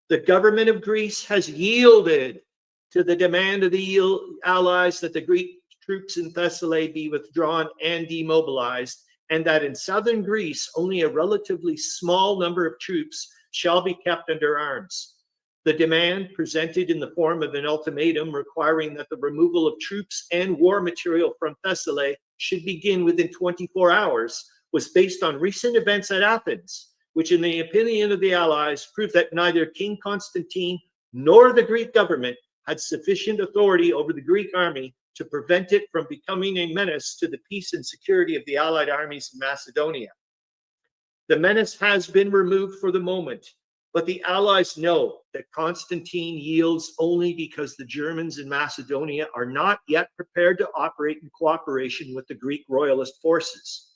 The government of Greece has yielded to the demand of the allies that the Greek troops in Thessaly be withdrawn and demobilized, and that in southern Greece only a relatively small number of troops shall be kept under arms. The demand, presented in the form of an ultimatum requiring that the removal of troops and war material from Thessaly should begin within 24 hours, was based on recent events at Athens, which in the opinion of the Allies proved that neither King Constantine nor the Greek government had sufficient authority over the Greek army to prevent it from becoming a menace to the peace and security of the Allied armies in Macedonia. The menace has been removed for the moment, but the Allies know that Constantine yields only because the Germans in Macedonia are not yet prepared to operate in cooperation with the Greek royalist forces.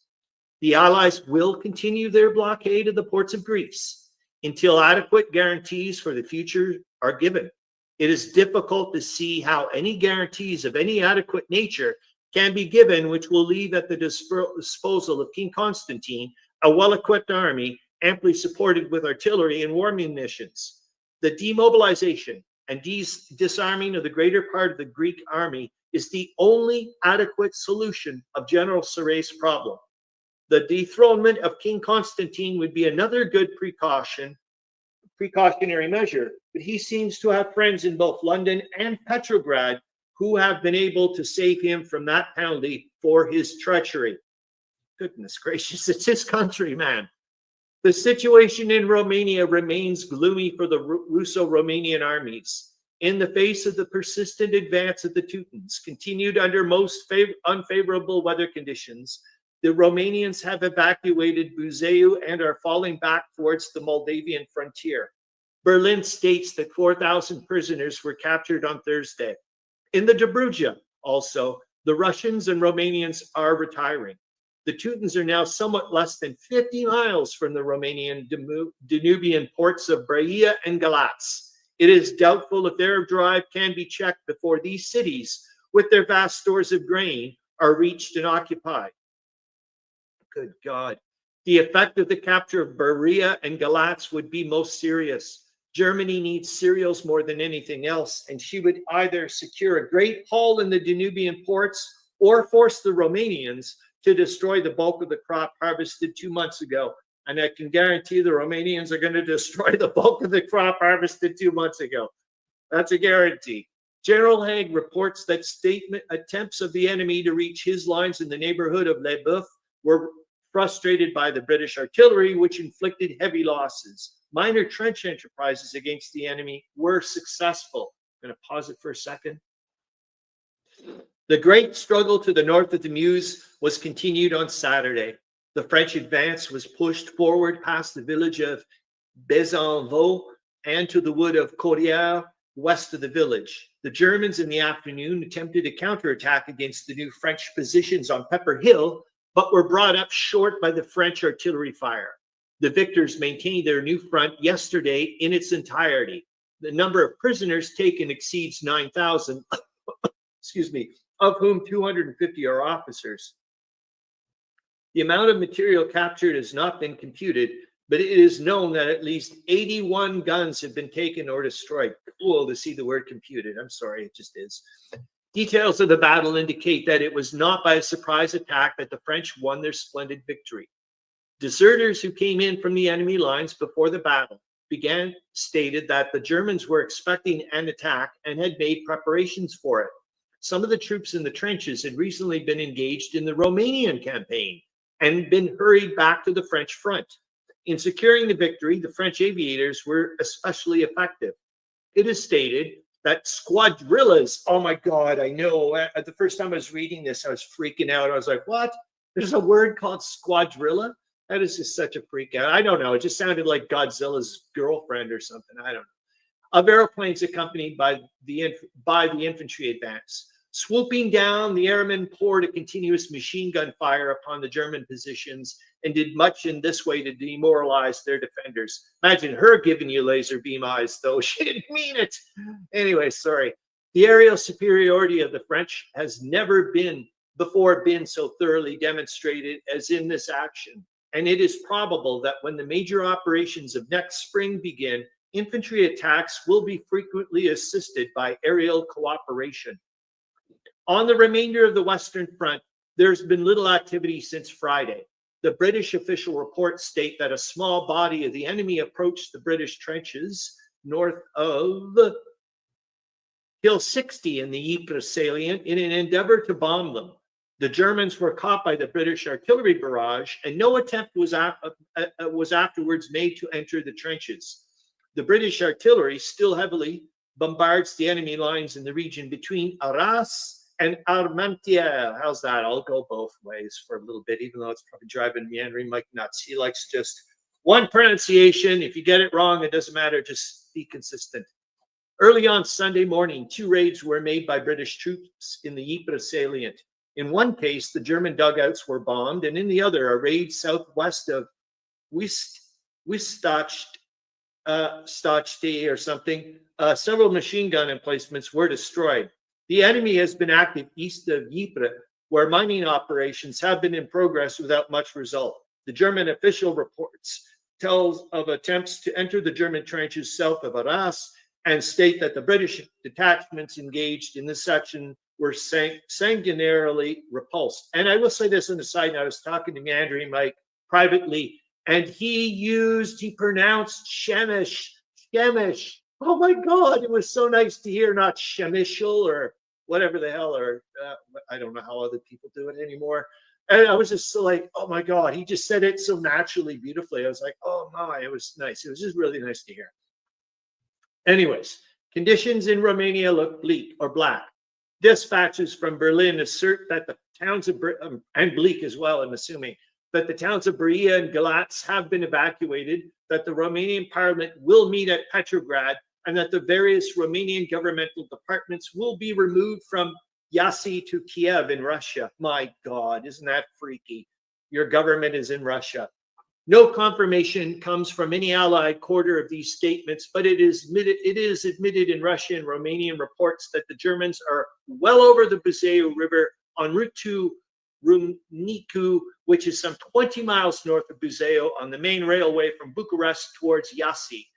The Allies will continue their blockade of the ports of Greece until adequate guarantees for the future are given. It is difficult to see how any guarantees of any adequate nature can be given which will leave at the disposal of King Constantine a well-equipped army amply supported with artillery and war munitions. The demobilization and disarming of the greater part of the Greek army is the only adequate solution of General Saray's problem. The dethronement of King Constantine would be another good precautionary measure, but he seems to have friends in both London and Petrograd who have been able to save him from that penalty for his treachery. Goodness gracious, it's his country, man. The situation in Romania remains gloomy for the Russo-Romanian armies. in the face of the persistent advance of the Teutons, continued under most unfavorable weather conditions, the Romanians have evacuated Buzău and are falling back towards the Moldavian frontier. Berlin states that 4,000 prisoners were captured on Thursday. In the Dobruja, also, the Russians and Romanians are retiring. The Teutons are now somewhat less than 50 miles from the Romanian Danubian ports of Brăila and Galați. It is doubtful if their drive can be checked before these cities, with their vast stores of grain, are reached and occupied. Good God. The effect of the capture of Brăila and Galați would be most serious. Germany needs cereals more than anything else, and she would either secure a great haul in the Danubian ports or force the Romanians to destroy the bulk of the crop harvested 2 months ago. And I can guarantee the Romanians are going to destroy the bulk of the crop harvested 2 months ago. That's a guarantee. General Haig reports that attempts of the enemy to reach his lines in the neighborhood of Les Boeufs were frustrated by the British artillery, which inflicted heavy losses. Minor trench enterprises against the enemy were successful. I'm going to pause it for a second. The great struggle to the north of the Meuse was continued on Saturday. The French advance was pushed forward past the village of Besanvaux and to the wood of Kaniow west of the village. The Germans in the afternoon attempted a counterattack against the new French positions on Pepper Hill, but were brought up short by the French artillery fire. The victors maintained their new front yesterday in its entirety. The number of prisoners taken exceeds 9,000, excuse me, of whom 250 are officers. The amount of material captured has not been computed, but it is known that at least 81 guns have been taken or destroyed. Cool to see the word computed. I'm sorry, it just is. Details of the battle indicate that it was not by a surprise attack that the French won their splendid victory. Deserters who came in from the enemy lines before the battle stated that the Germans were expecting an attack and had made preparations for it. Some of the troops in the trenches had recently been engaged in the Romanian campaign and been hurried back to the French front. In securing the victory, the French aviators were especially effective. It is stated that squadrillas, oh my God, I know, the first time I was reading this, I was freaking out. I was like, what? There's a word called squadrilla? That is just such a freak out. I don't know. It just sounded like Godzilla's girlfriend or something. I don't know. Of airplanes accompanied by the infantry advance. Swooping down, the airmen poured a continuous machine gun fire upon the German positions and did much in this way to demoralize their defenders. Imagine her giving you laser beam eyes, though. She didn't mean it. Anyway, sorry. The aerial superiority of the French has never before been so thoroughly demonstrated as in this action. And it is probable that when the major operations of next spring begin, infantry attacks will be frequently assisted by aerial cooperation. On the remainder of the Western Front, there's been little activity since Friday. The British official reports state that a small body of the enemy approached the British trenches north of Hill 60 in the Ypres salient in an endeavor to bomb them. The Germans were caught by the British artillery barrage, and no attempt was afterwards made to enter the trenches. The British artillery still heavily bombards the enemy lines in the region between Arras and Armentières. How's that? I'll go both ways for a little bit, even though it's probably driving Meandering Mike nuts. He likes just one pronunciation. If you get it wrong, it doesn't matter. Just be consistent. Early on Sunday morning, 2 raids were made by British troops in the Ypres salient. In one case, the German dugouts were bombed, and in the other, a raid southwest of Wistach or something, several machine gun emplacements were destroyed. The enemy has been active east of Ypres, where mining operations have been in progress without much result. The German official reports tells of attempts to enter the German trenches south of Arras and state that the British detachments engaged in this section were sanguinarily repulsed. And I will say this on the side, I was talking to Meandering Mike privately, and he pronounced Shemish. Oh my God, it was so nice to hear, not Shemishal or whatever the hell, or I don't know how other people do it anymore. And I was just so like, oh my God, he just said it so naturally, beautifully. I was like, oh my, it was nice. It was just really nice to hear. Anyways, Conditions in Romania look bleak or black. Dispatches from Berlin assert that the towns of and bleak as well, I'm assuming, that the towns of Berea and Galatz have been evacuated, that the Romanian parliament will meet at Petrograd, and that the various Romanian governmental departments will be removed from Iași to Kiev in Russia. My God, isn't that freaky? Your government is in Russia. No confirmation comes from any allied quarter of these statements, but it is admitted in Russian and Romanian reports that the Germans are well over the Buzău River en route to Râmnicu, which is some 20 miles north of Buzău on the main railway from Bucharest towards Iași.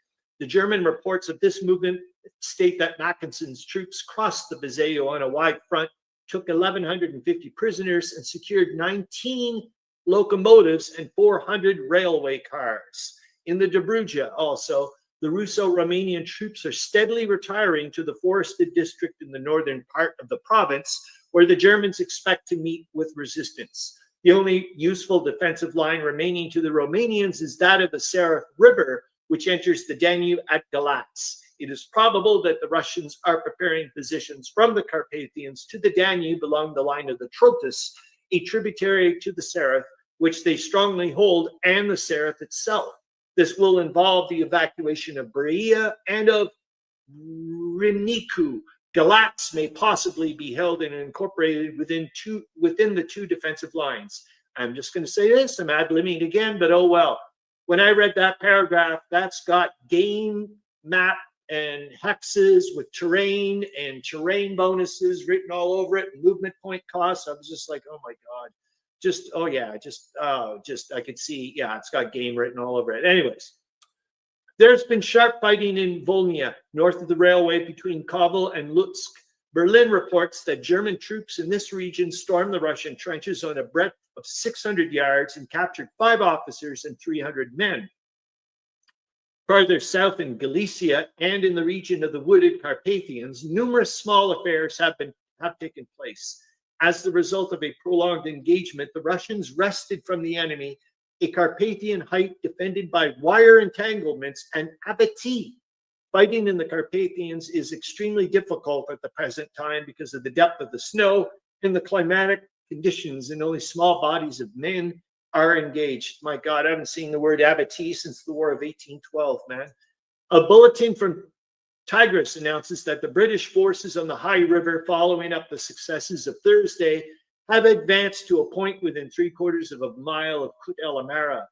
The German reports of this movement state that Mackinson's troops crossed the Buzău on a wide front, took 1,150 prisoners, and secured 19 locomotives and 400 railway cars. In the Dobruja also, the Russo-Romanian troops are steadily retiring to the forested district in the northern part of the province, where the Germans expect to meet with resistance. The only useful defensive line remaining to the Romanians is that of the Seraf River, which enters the Danube at Galatz. It is probable that the Russians are preparing positions from the Carpathians to the Danube along the line of the Trotus, a tributary to the Seraf, which they strongly hold, and the Seraf itself. This will involve the evacuation of Berea and of Râmnicu. Galatz may possibly be held and incorporated within the two defensive lines. I'm just going to say this, I'm ad-libbing again, but oh well. When I read that paragraph, that's got game map and hexes with terrain and terrain bonuses written all over it, movement point costs. I was just like, oh my God. I could see, it's got game written all over it. Anyways, there's been sharp fighting in Volhynia, north of the railway between Kovel and Lutsk. Berlin reports that German troops in this region stormed the Russian trenches on a breadth of 600 yards and captured 5 officers and 300 men. Farther south in Galicia and in the region of the wooded Carpathians, numerous small affairs have taken place. As the result of a prolonged engagement, the Russians wrested from the enemy a Carpathian height defended by wire entanglements and abattis. Fighting in the Carpathians is extremely difficult at the present time because of the depth of the snow and the climatic conditions, and only small bodies of men are engaged. My God, I haven't seen the word abattis since the War of 1812, man. A bulletin from Tigris announces that the British forces on the High River, following up the successes of Thursday, have advanced to a point within 3/4 of a mile of Kut El Amara.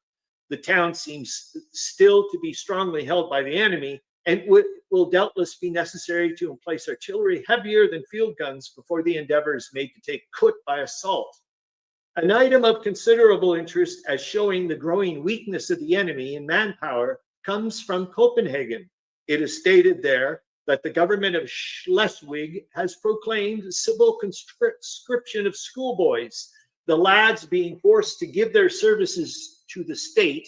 The town seems still to be strongly held by the enemy, and will doubtless be necessary to emplace artillery heavier than field guns before the endeavor is made to take Kut by assault. An item of considerable interest as showing the growing weakness of the enemy in manpower comes from Copenhagen. It is stated there that the government of Schleswig has proclaimed civil conscription of schoolboys, the lads being forced to give their services to the state,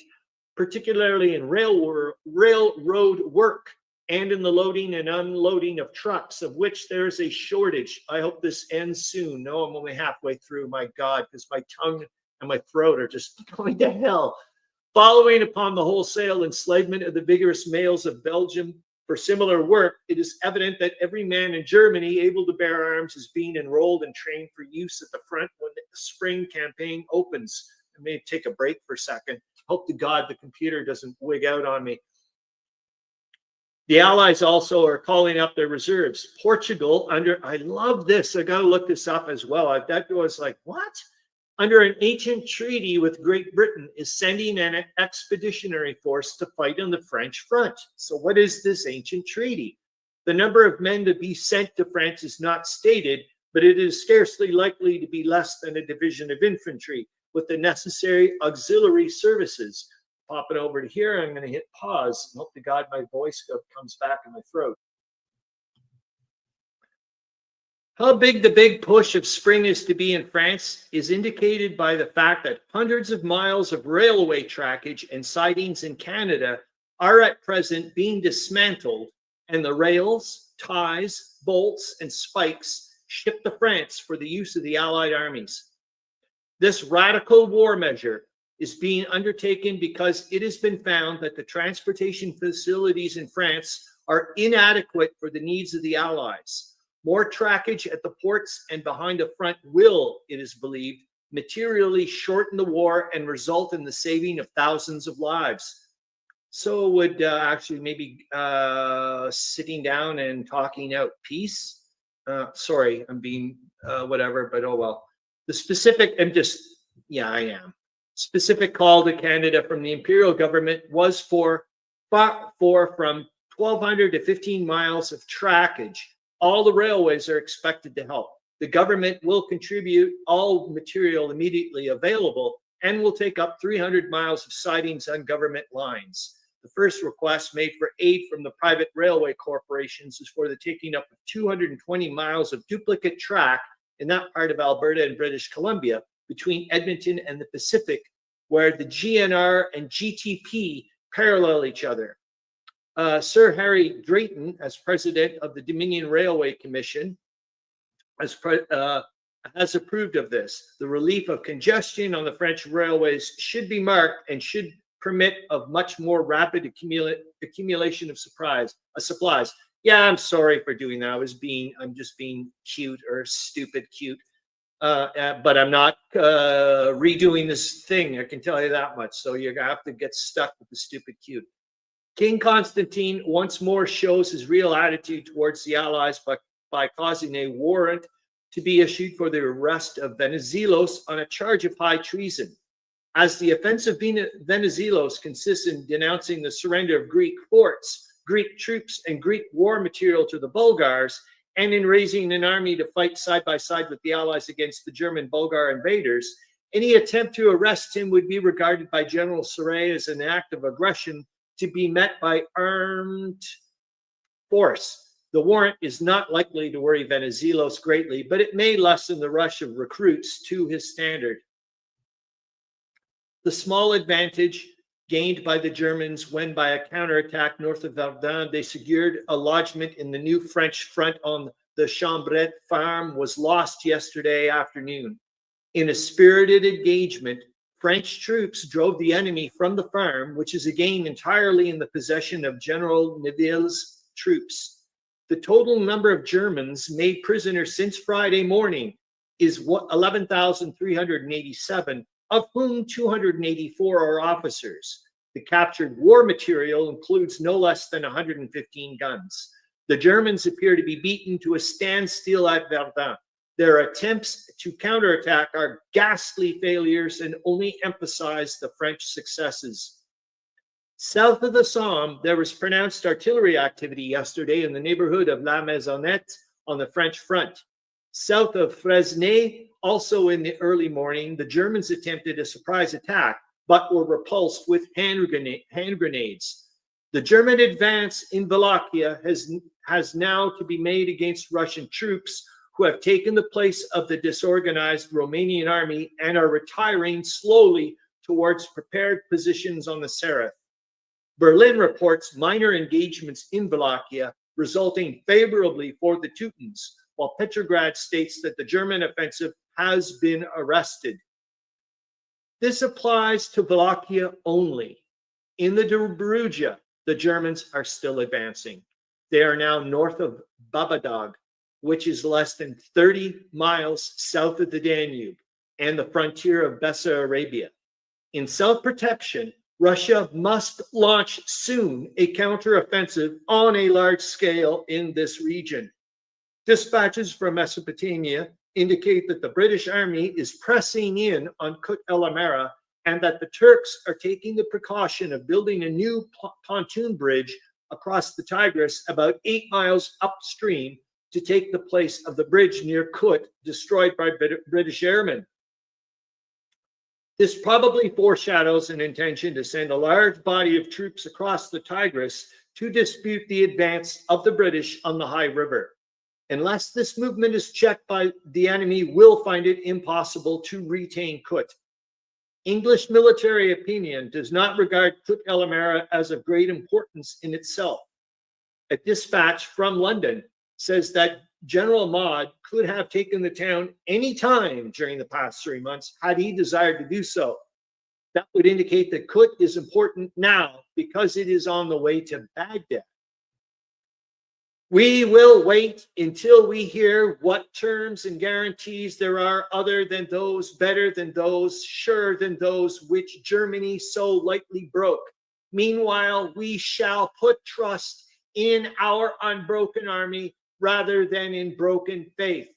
particularly in railroad work and in the loading and unloading of trucks, of which there is a shortage. I hope this ends soon. No, I'm only halfway through, my God, because my tongue and my throat are just going to hell. Following upon the wholesale enslavement of the vigorous males of Belgium for similar work, it is evident that every man in Germany able to bear arms is being enrolled and trained for use at the front when the spring campaign opens. I may take a break for a second. Hope to God the computer doesn't wig out on me. The Allies also are calling up their reserves. Portugal, I love this. I got to look this up as well. That was like, what? Under an ancient treaty with Great Britain, is sending an expeditionary force to fight on the French front. So what is this ancient treaty? The number of men to be sent to France is not stated, but it is scarcely likely to be less than a division of infantry with the necessary auxiliary services. Pop it over to here. I'm going to hit pause and hope to God my voice comes back in my throat. How big the big push of spring is to be in France is indicated by the fact that hundreds of miles of railway trackage and sidings in Canada are at present being dismantled, and the rails, ties, bolts, and spikes shipped to France for the use of the Allied armies. This radical war measure is being undertaken because it has been found that the transportation facilities in France are inadequate for the needs of the Allies. More trackage at the ports and behind the front will, it is believed, materially shorten the war and result in the saving of thousands of lives. So would actually maybe sitting down and talking out peace. Sorry, I'm being whatever, but oh well. The specific, I am. Specific call to Canada from the Imperial government was for from 1,200 to 15 miles of trackage. All the railways are expected to help. The government will contribute all material immediately available and will take up 300 miles of sidings on government lines. The first request made for aid from the private railway corporations is for the taking up of 220 miles of duplicate track in that part of Alberta and British Columbia between Edmonton and the Pacific, where the GNR and GTP parallel each other. Sir Harry Drayton, as president of the Dominion Railway Commission, has approved of this. The relief of congestion on the French railways should be marked and should permit of much more rapid accumulation of supplies. Yeah, I'm sorry for doing that. I'm just being cute or stupid cute. But I'm not redoing this thing. I can tell you that much. So you're gonna have to get stuck with the stupid cute. King Constantine once more shows his real attitude towards the Allies by causing a warrant to be issued for the arrest of Venizelos on a charge of high treason. As the offense of Venizelos consists in denouncing the surrender of Greek forts, Greek troops, and Greek war material to the Bulgars, and in raising an army to fight side by side with the Allies against the German Bulgar invaders, any attempt to arrest him would be regarded by General Sarray as an act of aggression to be met by armed force. The warrant is not likely to worry Venizelos greatly, but it may lessen the rush of recruits to his standard. The small advantage gained by the Germans when, by a counterattack north of Verdun, they secured a lodgment in the new French front on the Chambret farm was lost yesterday afternoon. In a spirited engagement, French troops drove the enemy from the farm, which is again entirely in the possession of General Neville's troops. The total number of Germans made prisoners since Friday morning is 11,387, of whom 284 are officers. The captured war material includes no less than 115 guns. The Germans appear to be beaten to a standstill at Verdun. Their attempts to counterattack are ghastly failures and only emphasize the French successes. South of the Somme, there was pronounced artillery activity yesterday in the neighborhood of La Maisonnette on the French front. South of Fresnay, also in the early morning, the Germans attempted a surprise attack, but were repulsed with hand grenades. The German advance in Wallachia has now to be made against Russian troops who have taken the place of the disorganized Romanian army and are retiring slowly towards prepared positions on the Sereth. Berlin reports minor engagements in Wallachia, resulting favorably for the Teutons, while Petrograd states that the German offensive has been arrested. This applies to Wallachia only. In the Dobruja, the Germans are still advancing. They are now north of Babadog, which is less than 30 miles south of the Danube and the frontier of Bessarabia. In self-protection, Russia must launch soon a counteroffensive on a large scale in this region. Dispatches from Mesopotamia indicate that the British army is pressing in on Kut El Amara and that the Turks are taking the precaution of building a new pontoon bridge across the Tigris about 8 miles upstream to take the place of the bridge near Kut destroyed by British airmen. This probably foreshadows an intention to send a large body of troops across the Tigris to dispute the advance of the British on the High River. Unless this movement is checked by the enemy, will find it impossible to retain Kut. English military opinion does not regard Kut El Amara as of great importance in itself. A dispatch from London says that General Maud could have taken the town any time during the past 3 months had he desired to do so. That would indicate that Kut is important now because it is on the way to Baghdad. We will wait until we hear what terms and guarantees there are other than those, better than those, surer than those which Germany so lightly broke. Meanwhile, we shall put trust in our unbroken army rather than in broken faith.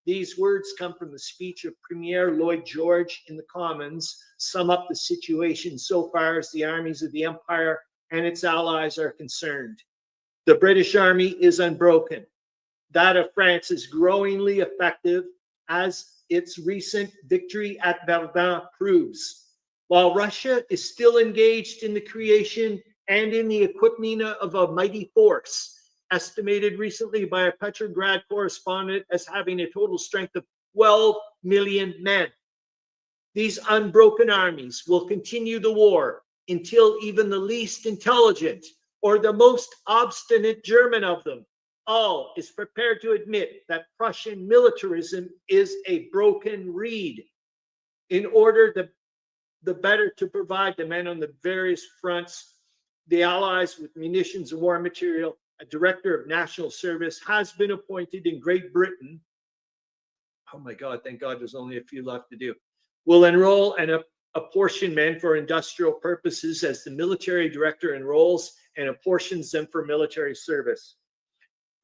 These words come from the speech of Premier Lloyd George in the Commons, sum up the situation so far as the armies of the Empire and its allies are concerned. The British Army is unbroken. That of France is growingly effective, as its recent victory at Verdun proves. While Russia is still engaged in the creation and in the equipping of a mighty force, estimated recently by a Petrograd correspondent as having a total strength of 12 million men. These unbroken armies will continue the war until even the least intelligent or the most obstinate German of them all is prepared to admit that Prussian militarism is a broken reed. In order the better to provide the men on the various fronts, the Allies with munitions and war material, a director of national service has been appointed in Great Britain. Oh my God, thank God there's only a few left to do. Will enroll and apportion men for industrial purposes as the military director enrolls and apportions them for military service.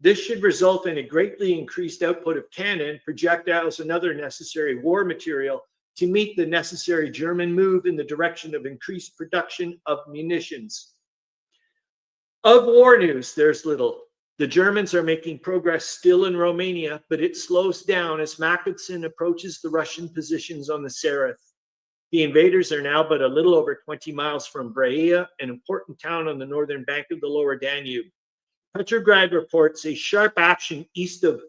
This should result in a greatly increased output of cannon, projectiles, and other necessary war material to meet the necessary German move in the direction of increased production of munitions. Of war news, there's little. The Germans are making progress still in Romania, but it slows down as Mackensen approaches the Russian positions on the Sereth. The invaders are now but a little over 20 miles from Brăila, an important town on the northern bank of the lower Danube. Petrograd reports a sharp action east of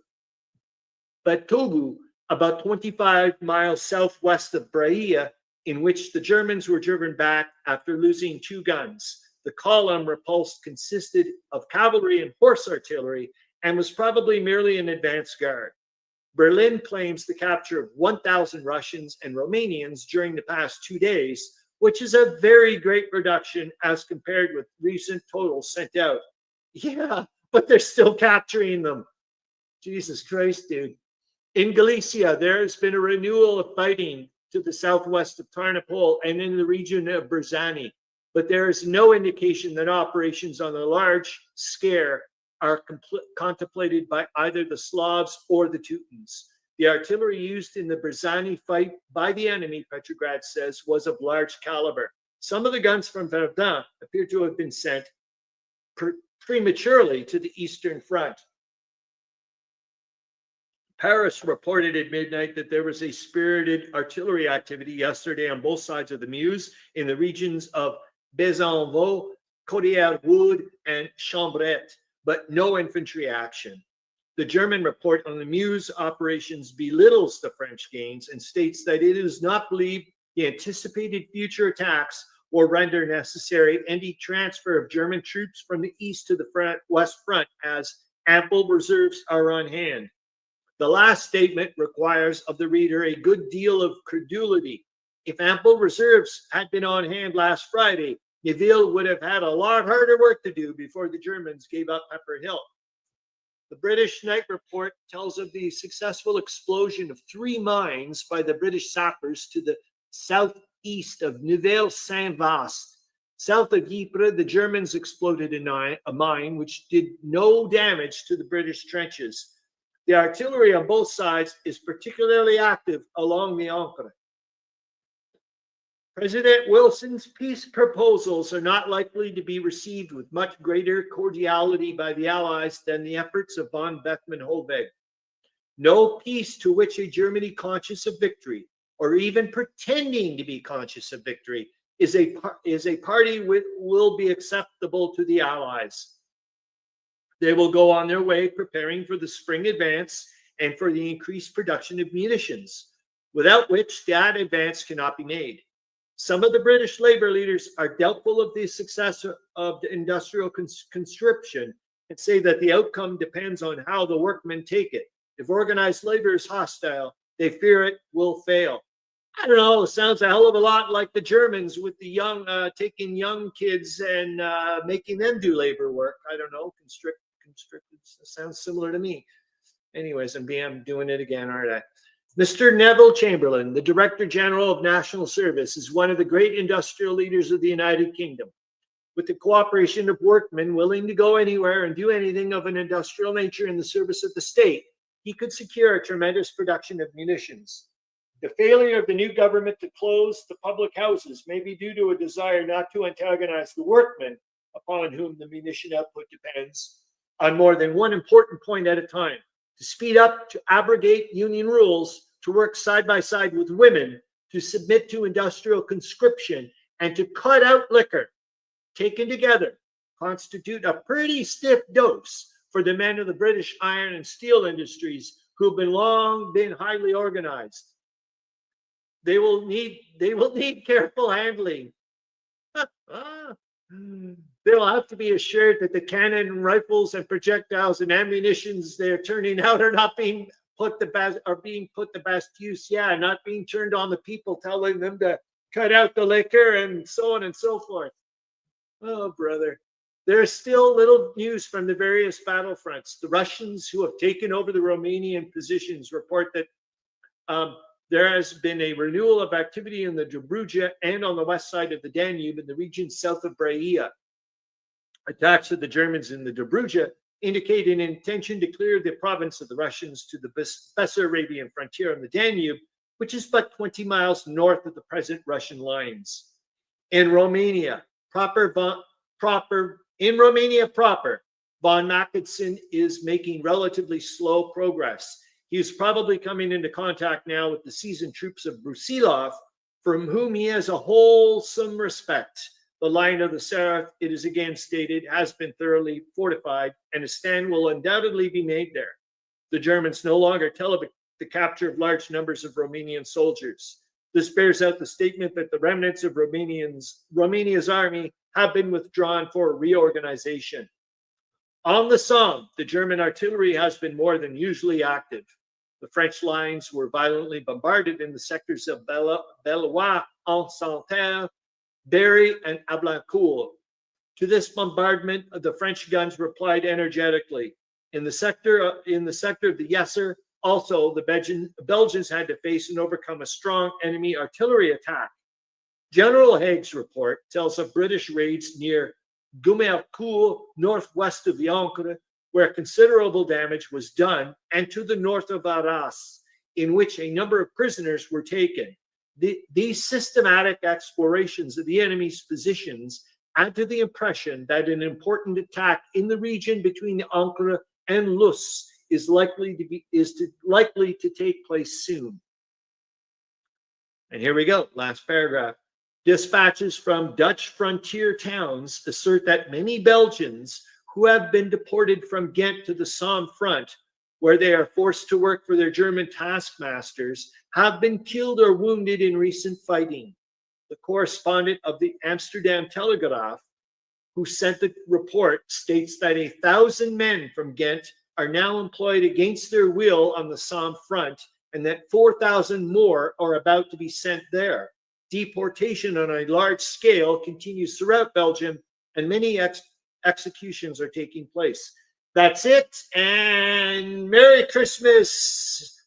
Batogu, about 25 miles southwest of Brăila, in which the Germans were driven back after losing 2 guns. The column repulsed consisted of cavalry and horse artillery and was probably merely an advance guard. Berlin claims the capture of 1,000 Russians and Romanians during the past 2 days, which is a very great reduction as compared with recent totals sent out. Yeah, but they're still capturing them. Jesus Christ, dude. In Galicia, there has been a renewal of fighting to the southwest of Tarnopol and in the region of Brăzani, but there is no indication that operations on a large scale are contemplated by either the Slavs or the Teutons. The artillery used in the Brăzani fight by the enemy, Petrograd says, was of large caliber. Some of the guns from Verdun appear to have been sent prematurely to the Eastern Front. Paris reported at midnight that there was a spirited artillery activity yesterday on both sides of the Meuse in the regions of Besançon, Côte-d'Ivoire, and Chambret, but no infantry action. The German report on the Meuse operations belittles the French gains and states that it does not believe the anticipated future attacks will render necessary any transfer of German troops from the east to the west front, as ample reserves are on hand. The last statement requires of the reader a good deal of credulity. If ample reserves had been on hand last Friday, Neville would have had a lot harder work to do before the Germans gave up Pepper Hill. The British night report tells of the successful explosion of 3 mines by the British sappers to the southeast of Neuville-Saint-Vaast. South of Ypres, the Germans exploded a mine which did no damage to the British trenches. The artillery on both sides is particularly active along the Ancre. President Wilson's peace proposals are not likely to be received with much greater cordiality by the Allies than the efforts of von Bethmann-Hollweg. No peace to which a Germany conscious of victory, or even pretending to be conscious of victory, is a party which will be acceptable to the Allies. They will go on their way preparing for the spring advance and for the increased production of munitions, without which that advance cannot be made. Some of the British labor leaders are doubtful of the success of the industrial conscription and say that the outcome depends on how the workmen take it. If organized labor is hostile, they fear it will fail. I don't know, it sounds a hell of a lot like the Germans with the young, taking young kids and making them do labor work. I don't know, conscripted. Sounds similar to me. Anyways, I'm doing it again, aren't I? Mr. Neville Chamberlain, the Director General of National Service, is one of the great industrial leaders of the United Kingdom. With the cooperation of workmen willing to go anywhere and do anything of an industrial nature in the service of the state, he could secure a tremendous production of munitions. The failure of the new government to close the public houses may be due to a desire not to antagonize the workmen, upon whom the munition output depends, on more than one important point at a time. To speed up, to abrogate union rules, to work side by side with women, to submit to industrial conscription, and to cut out liquor, taken together, constitute a pretty stiff dose for the men of the British iron and steel industries who've long been highly organized. They will need careful handling. They will have to be assured that the cannon, rifles, and projectiles and ammunitions they're turning out are not being put the best use. Yeah, not being turned on the people, telling them to cut out the liquor and so on and so forth. Oh, brother. There is still little news from the various battlefronts. The Russians who have taken over the Romanian positions report that there has been a renewal of activity in the Dobruja and on the west side of the Danube in the region south of Braia. Attacks of the Germans in the Dobruja indicate an intention to clear the province of the Russians to the Bessarabian frontier on the Danube, which is but 20 miles north of the present Russian lines. In Romania proper, von Mackensen is making relatively slow progress. He is probably coming into contact now with the seasoned troops of Brusilov, from whom he has a wholesome respect. The line of the Seraph, it is again stated, has been thoroughly fortified, and a stand will undoubtedly be made there. The Germans no longer tell of the capture of large numbers of Romanian soldiers. This bears out the statement that the remnants of Romania's army have been withdrawn for reorganization. On the Somme, the German artillery has been more than usually active. The French lines were violently bombarded in the sectors of Bellois, Ensanterre, Berry, and Ablancourt. To this bombardment, the French guns replied energetically. In the sector of the Yser, also the Belgians had to face and overcome a strong enemy artillery attack. General Haig's report tells of British raids near Gumercourt, northwest of Weltkrieg, where considerable damage was done, and to the north of Arras, in which a number of prisoners were taken. These systematic explorations of the enemy's positions add to the impression that an important attack in the region between Ancre and Luss is likely to take place soon. And here we go, last paragraph. Dispatches from Dutch frontier towns assert that many Belgians who have been deported from Ghent to the Somme front, where they are forced to work for their German taskmasters, have been killed or wounded in recent fighting. The correspondent of the Amsterdam Telegraaf, who sent the report, states that 1,000 men from Ghent are now employed against their will on the Somme front, and that 4,000 more are about to be sent there. Deportation on a large scale continues throughout Belgium, and many executions are taking place. That's it, and Merry Christmas,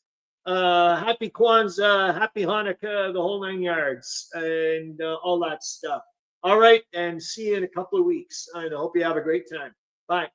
Happy Kwanzaa, Happy Hanukkah, the whole 9 yards, and all that stuff. All right, and see you in a couple of weeks. I hope you have a great time. Bye.